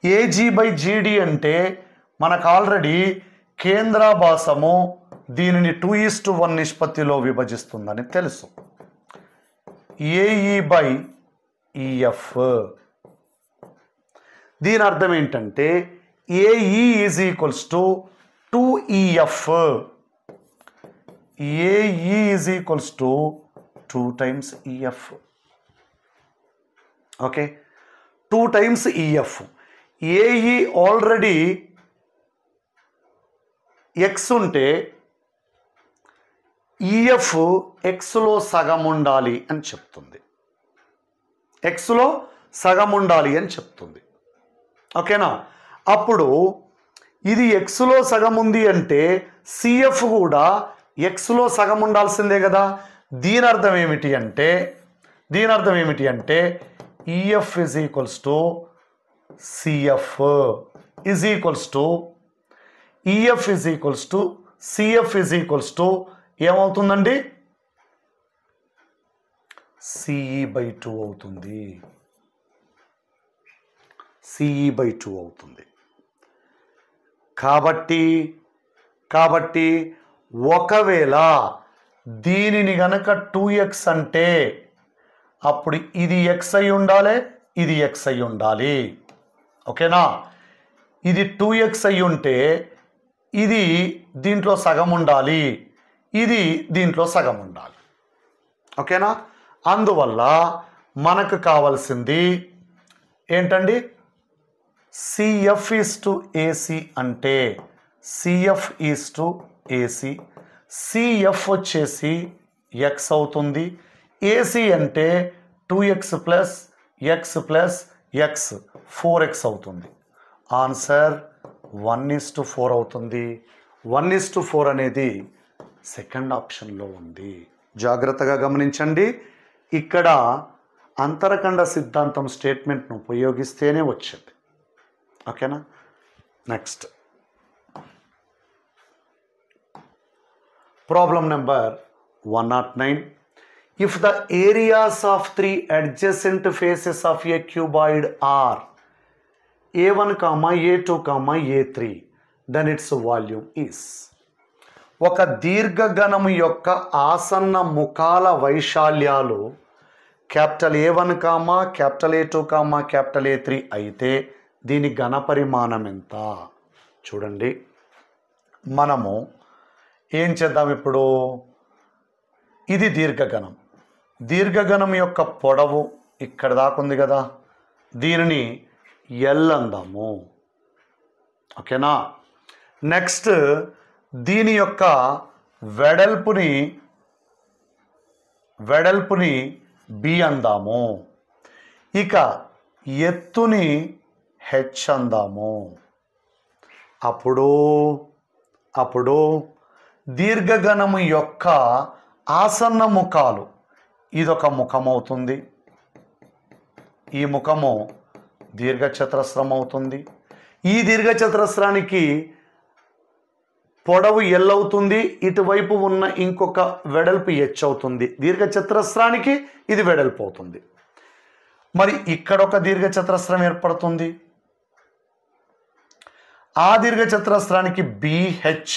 ఏజీ బై జీడి అంటే మనకు ఆల్రెడీ కేంద్రాభాసము దీనిని 2:1 నిష్పత్తిలో విభజిస్తుందని తెలుసు. ఏఈ బై ఈఎఫ్, దీని అర్థం ఏంటంటే AE is equals to 2EF, AE is equals to 2 times EF, okay, 2 times EF. AE already X ఉంటే ఈఎఫ్ ఎక్స్లో సగం ఉండాలి అని చెప్తుంది, ఎక్స్లో సగం ఉండాలి అని చెప్తుంది, ఓకేనా? అప్పుడు ఇది ఎక్స్లో సగం ఉంది అంటే సిఎఫ్ కూడా ఎక్స్లో సగం ఉండాల్సిందే కదా. దీని అర్థం ఏమిటి అంటే EF is equals to CF is equals to EF is equals to CF is equals to ఏమవుతుందండి? సిఈ బై 2 అవుతుంది, సిఈ బై 2 అవుతుంది. కాబట్టి ఒకవేళ దీనిని గనక 2x అంటే అప్పుడు ఇది x అయి ఉండాలి, ఇది x అయి ఉండాలి. ఓకేనా? ఇది 2x అయి ఉంటే ఇది దీంట్లో సగం ఉండాలి, ఇది దీంట్లో సగం ఉండాలి. ఓకేనా? అందువల్ల మనకు కావాల్సింది ఏంటండి? CF ఈజ్ టు AC అంటే CF is to AC, CF వచ్చేసి x అవుతుంది, AC అంటే 2x plus x plus x 4x అవుతుంది. ఆన్సర్ 1:4 అవుతుంది. 1:4 అనేది సెకండ్ ఆప్షన్లో ఉంది. జాగ్రత్తగా గమనించండి. ఇక్కడ అంతరఖండ సిద్ధాంతం స్టేట్మెంట్ను ఉపయోగిస్తేనే వచ్చింది. ఓకేనా? Next problem number 109. If the areas of 3 adjacent faces of a cuboid are A1, A2, A3, then its volume is. ఒక దీర్ఘగణము యొక్క ఆసన్న ముఖాల వైశాల్యాలు capital A1, capital A2, capital A3 అయితే దీని ఘనపరిమాణం ఎంత? చూడండి, మనము ఏం చేద్దాం ఇప్పుడు? ఇది దీర్ఘగణం. దీర్ఘగణం యొక్క పొడవు ఇక్కడ దాకా ఉంది కదా, దీనిని L అందాము. ఓకేనా? నెక్స్ట్ దీని యొక్క వెడల్పుని B అందాము. ఇక ఎత్తుని H అందాము. అప్పుడు దీర్ఘగణము యొక్క ఆసన్న ముఖాలు ఇదొక ముఖం అవుతుంది, ఈ ముఖము దీర్ఘచతురస్రం అవుతుంది. ఈ దీర్ఘచతురస్రానికి పొడవు L అవుతుంది, ఇటువైపు ఉన్న ఇంకొక వెడల్పు H అవుతుంది. దీర్ఘచతురస్రానికి ఇది వెడల్పు అవుతుంది. మరి ఇక్కడ ఒక దీర్ఘచతురస్రం ఏర్పడుతుంది, ఆ దీర్ఘచతురస్రానికి BH,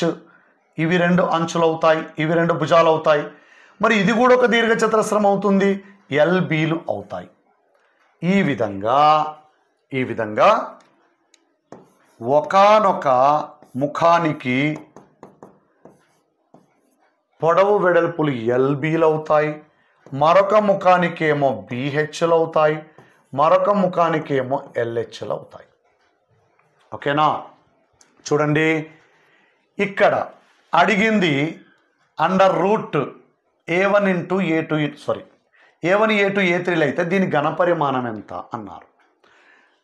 ఇవి 2 అంచులు అవుతాయి, ఇవి 2 భుజాలు అవుతాయి. మరి ఇది కూడా ఒక దీర్ఘచతురస్రం అవుతుంది, LBలు అవుతాయి. ఈ విధంగా ఒకానొక ముఖానికి పొడవు వెడల్పులు LBలు అవుతాయి, మరొక ముఖానికేమో BHలు అవుతాయి, మరొక ముఖానికేమో LHలు అవుతాయి. ఓకేనా? చూడండి, ఇక్కడ అడిగింది A1 into A2 A1 A2 A3 అయితే దీని ఘనపరిమాణం ఎంత అన్నారు.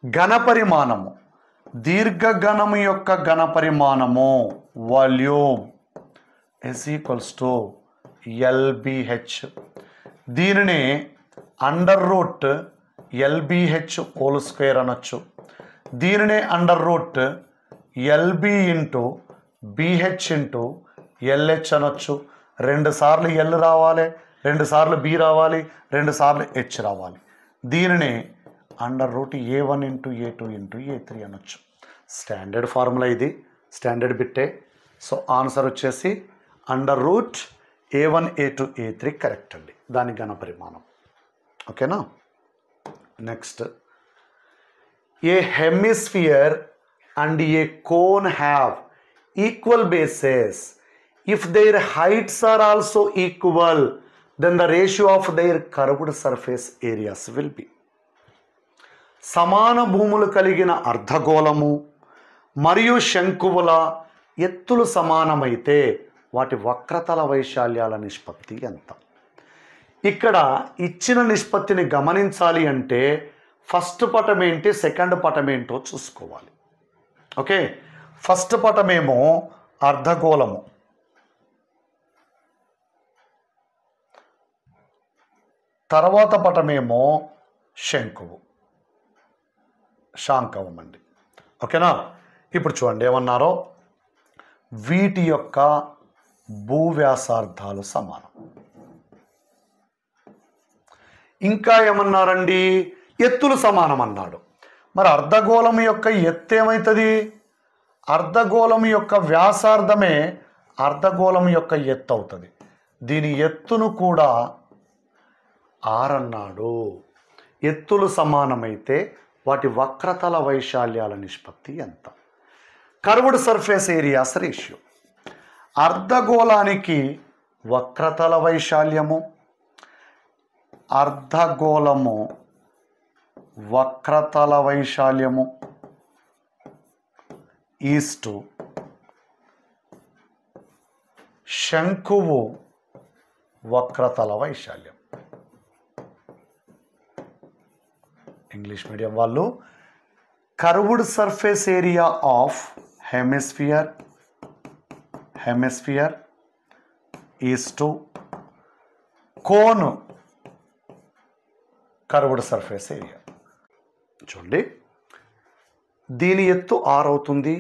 ఘనపరిమాణము, దీర్ఘగణము యొక్క ఘనపరిమాణము వాల్యూమ్ =LBH. దీనిని √LBH² అనొచ్చు. దీనినే √LB into BH into LH అనొచ్చు. 2 సార్లు L రావాలి, 2 సార్లు B రావాలి, 2 సార్లు H రావాలి. దీనిని √A1 into A2 into A3 అనొచ్చు. స్టాండర్డ్ ఫార్ములా ఇది, స్టాండర్డ్ బిట్టే. సో ఆన్సర్ వచ్చేసి √A1 A2 A3 కరెక్ట్ అండి, దాని ఘనపరిమాణం. ఓకేనా? Next, A hemisphere and A cone have equal bases. If their heights are also equal, then the ratio of their curved surface areas will be. సమాన భూములు కలిగిన అర్ధగోళము మరియు శంకువుల ఎత్తులు సమానమైతే వాటి వక్రతల వైశాల్యాల నిష్పత్తి ఎంత? ఇక్కడ ఇచ్చిన నిష్పత్తిని గమనించాలి అంటే ఫస్ట్ పటం ఏంటి, సెకండ్ పటం ఏంటో చూసుకోవాలి. ఓకే, ఫస్ట్ పటమేమో అర్ధగోళము, తర్వాత పటమేమో శాంకవం అండి. ఓకేనా? ఇప్పుడు చూడండి ఏమన్నారో, వీటి యొక్క భూవ్యాసార్థాలు సమానం. ఇంకా ఏమన్నారండి, ఎత్తులు సమానం అన్నాడు. మరి అర్ధగోళం యొక్క ఎత్తు ఏమవుతుంది? అర్ధగోళం యొక్క వ్యాసార్థమే అర్ధగోళం యొక్క ఎత్తు అవుతుంది. దీని ఎత్తును కూడా r అన్నాడు. ఎత్తులు సమానమైతే వాటి వక్రతల వైశాల్యాల నిష్పత్తి ఎంత? Curved surface areas ratio. అర్ధగోళానికి వక్రతల వైశాల్యము, అర్ధగోళము వక్రతల వైశాల్యము ఈస్టు శంకువు వక్రతల వైశాల్యం. ఇంగ్లీష్ మీడియం వాళ్ళు curved surface area of hemisphere is to cone curved surface area. చూడండి, దీని ఎత్తు r అవుతుంది,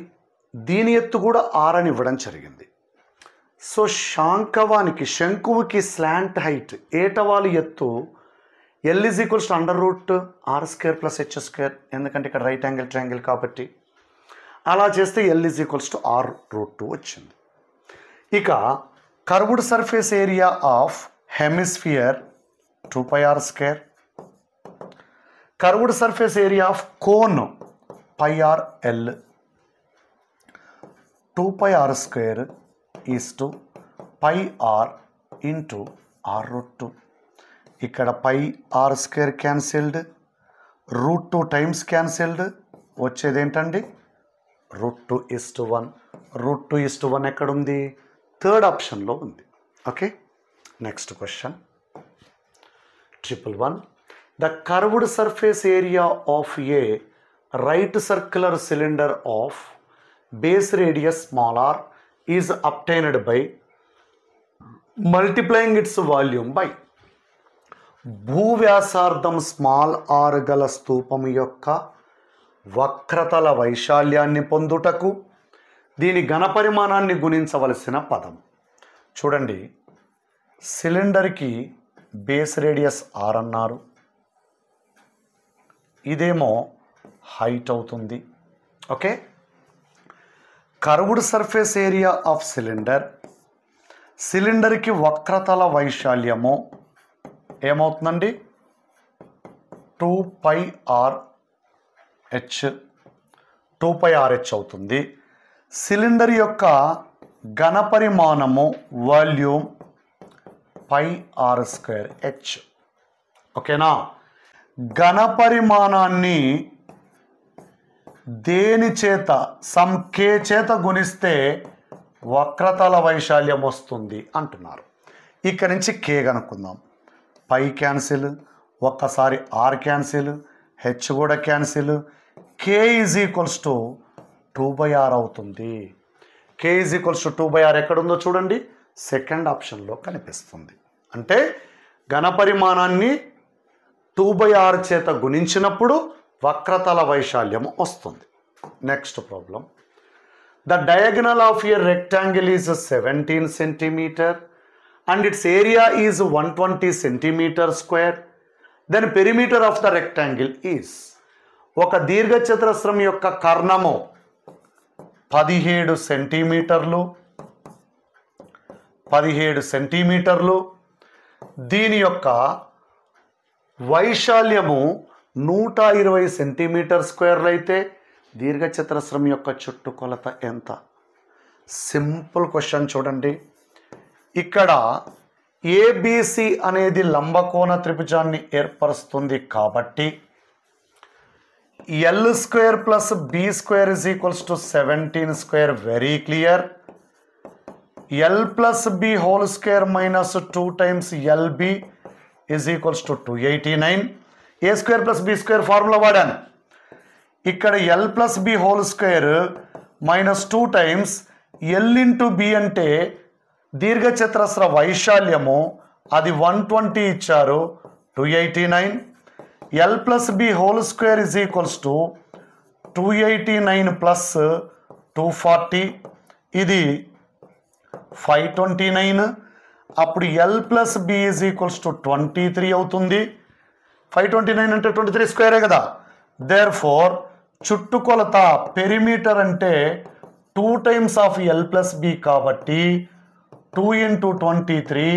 దీని ఎత్తు కూడా r అని ఇవ్వడం జరిగింది. సో శంకువుకి స్లాంట్ హైట్ ఏటవాలు ఎత్తు L = √r² + h², ఎందుకంటే ఇక్కడ రైట్ యాంగిల్ ట్రయాంగిల్ కాబట్టి. అలా చేస్తే L = r√2 వచ్చింది. ఇక curved surface area of hemisphere 2πr², curved surface area of cone πrl, 2πr² is to πr into r√2. ఇక్కడ πr² క్యాన్సిల్డ్, √2 టైమ్స్ క్యాన్సిల్డ్, వచ్చేది ఏంటండి √2:1. √2:1 ఎక్కడుంది? థర్డ్ ఆప్షన్లో ఉంది. Okay, next question 111. The curved surface area of a right circular cylinder of base radius r is obtained by multiplying its volume by. భూవ్యాసార్థం r గల స్తూపం యొక్క వక్రతల వైశాల్యాన్ని పొందుటకు దీని ఘనపరిమాణాన్ని గుణించవలసిన పదం. చూడండి, సిలిండర్కి బేస్ రేడియస్ r అన్నారు, ఇదేమో హైట్ అవుతుంది. Okay, curved surface area of సిలిండర్కి వక్రతల వైశాల్యము ఏమవుతుందండి? 2πRh అవుతుంది. సిలిండర్ యొక్క ఘనపరిమాణము వాల్యూమ్ πr²h. ఓకేనా? ఘనపరిమాణాన్ని దేని చేత k చేత గుణిస్తే వక్రతల వైశాల్యం వస్తుంది అంటున్నారు. ఇక్కడ నుంచి k కనుక్కుందాం. π క్యాన్సిల్, ఒక్కసారి r క్యాన్సిల్, h కూడా క్యాన్సిల్, k = 2/r అవుతుంది. k = 2/r ఎక్కడుందో చూడండి, సెకండ్ ఆప్షన్లో కనిపిస్తుంది. అంటే ఘనపరిమాణాన్ని 2/r చేత గుణించినప్పుడు వక్రతల వైశాల్యం వస్తుంది. Next problem. The diagonal of a rectangle is 17 cm and its area is 120 cm². then perimeter of the rectangle is. ఒక దీర్ఘచతురస్రం యొక్క కర్ణము 17 సెంటీమీటర్లు, దీని యొక్క వైశాల్యము 120 cm² అయితే దీర్ఘచతురస్రం యొక్క చుట్టుకొలత ఎంత? Simple question. చూడండి, ఇక్కడ ABC అనేది లంబకోణ త్రిభుజాన్ని ఏర్పరుస్తుంది కాబట్టి L² + B² = 17². Very clear. L + B² - 2 times LB = 289. A² + B² formula వాడాను. ఇక్కడ L + B² - 2 times L × B అంటే దీర్ఘచతురస్ర వైశాల్యము, అది 120 ఇచ్చారు, 289. L + B² = 289 + 240, ఇది 529. అప్పుడు L + B = 23 అవుతుంది. 529 అంటే 23² కదా. దేర్ ఫోర్ చుట్టుకొలత పెరిమీటర్ అంటే 2 times ఆఫ్ L + B కాబట్టి 2 into 23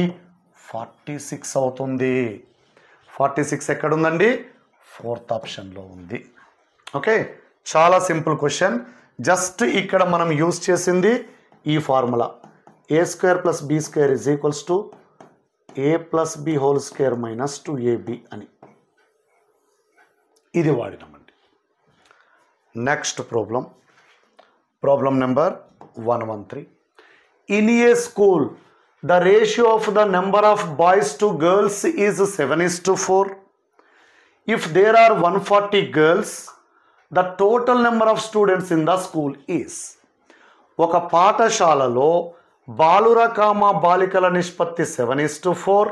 46 అవుతుంది. 46 ఎక్కడుందండి? 4th ఆప్షన్లో ఉంది. ఓకే, చాలా సింపుల్ క్వశ్చన్. జస్ట్ ఇక్కడ మనం యూజ్ చేసింది ఈ formula a² + b² = a + b² - 2ab అని ఇది వాడినామండి. Next problem number 113. In a school the ratio of the number of boys to girls is 7:4. If there are 140 girls the total number of students in the school is. ఒక పాఠశాలలో బాలుర బాలికల నిష్పత్తి 7:4.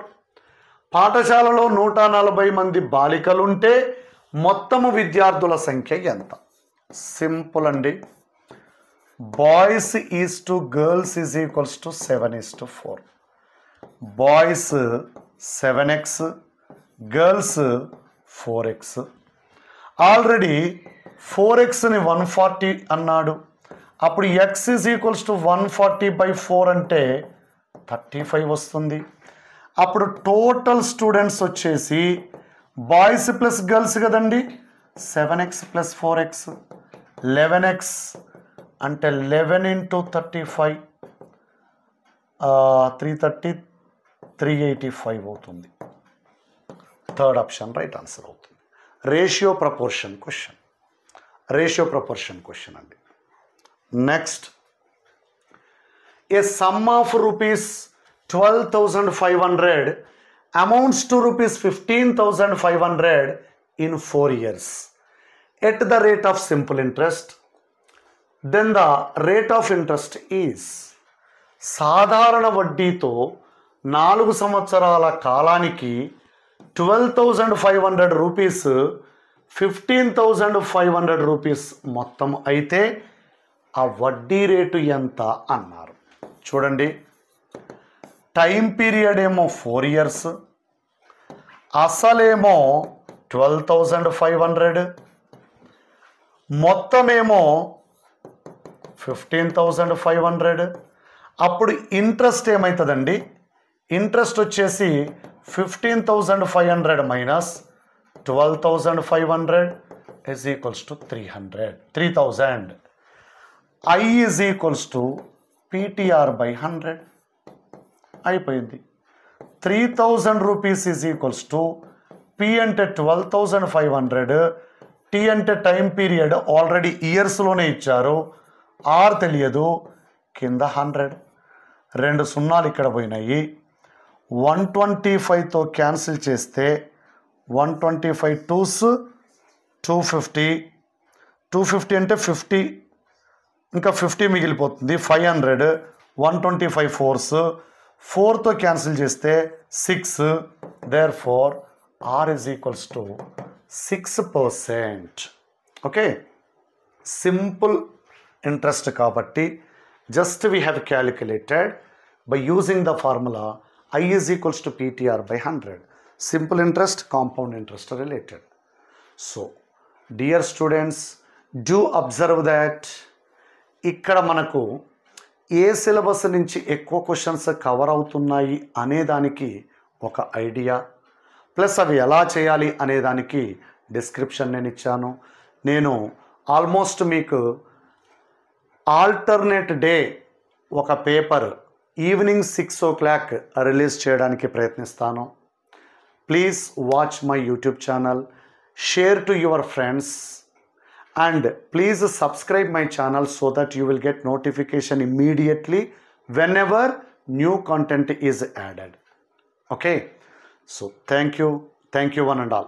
పాఠశాలలో 140 మంది బాలికలుంటే మొత్తము విద్యార్థుల సంఖ్య ఎంత? సింపుల్ అండి. Boys is to girls is equals to 7:4. Boys 7x, girls 4x. Already 4xని 140 అన్నాడు. అప్పుడు x ఈజ్ ఈక్వల్స్ టు 140/4 అంటే 35 వస్తుంది. అప్పుడు టోటల్ స్టూడెంట్స్ వచ్చేసి బాయ్స్ ప్లస్ గర్ల్స్ కదండి, 7x + 4x 11x అంటే 11 × 35 330 385 అవుతుంది. థర్డ్ ఆప్షన్ రైట్ ఆన్సర్ అవుతుంది. రేషియో ప్రపోర్షన్ క్వశ్చన్ అండి. Next, A some of ₹12,500 amounts to ₹15,500 in 4 years at the rate of simple interest, then the rate of interest is. సాధారణ వడ్డీతో 4 సంవత్సరాల కాలానికి 12,500 rupees 15,500 rupees మొత్తం అయితే ఆ వడ్డీ రేటు ఎంత అన్నారు. చూడండి, టైం పీరియడ్ ఏమో 4 years, అసలేమో 12,500, మొత్తమేమో 15,500. అప్పుడు ఇంట్రెస్ట్ ఏమవుతుందండి? ఇంట్రెస్ట్ వచ్చేసి 15,500 - 12,500 = 3,000. I is equals to PTR/100 అయిపోయింది. 3,000 rupees is equals to P అంటే 12,500, T అంటే టైం పీరియడ్ ఆల్రెడీ ఇయర్స్లోనే ఇచ్చారు, R తెలియదు, కింద 100. 2 సున్నాలు ఇక్కడ పోయినాయి. 125తో క్యాన్సిల్ చేస్తే 125 2s 250, 250 అంటే 50, ఇంకా 50 మిగిలిపోతుంది. 500, 125 4s, 4తో క్యాన్సిల్ చేస్తే 6. Therefore R is equals to 6%. Okay, simple interest కాబట్టి just we have calculated by using the formula I is equals to PTR/100. Simple interest, compound interest related. So dear students, do observe that ఇక్కడ మనకు ఏ syllabus నుంచి ఎక్కువ questions cover అవుతున్నాయి అనేదానికి ఒక idea, plus అవి ఎలా చేయాలి అనేదానికి డిస్క్రిప్షన్ నేను ఇచ్చాను. నేను ఆల్మోస్ట్ మీకు ఆల్టర్నేట్ డే ఒక పేపర్ ఈవినింగ్ 6 o'clock రిలీజ్ చేయడానికి ప్రయత్నిస్తాను. Please watch my YouTube channel, share to your friends, and please subscribe my channel so that you will get notification immediately whenever new content is added. Okay, so thank you one and all.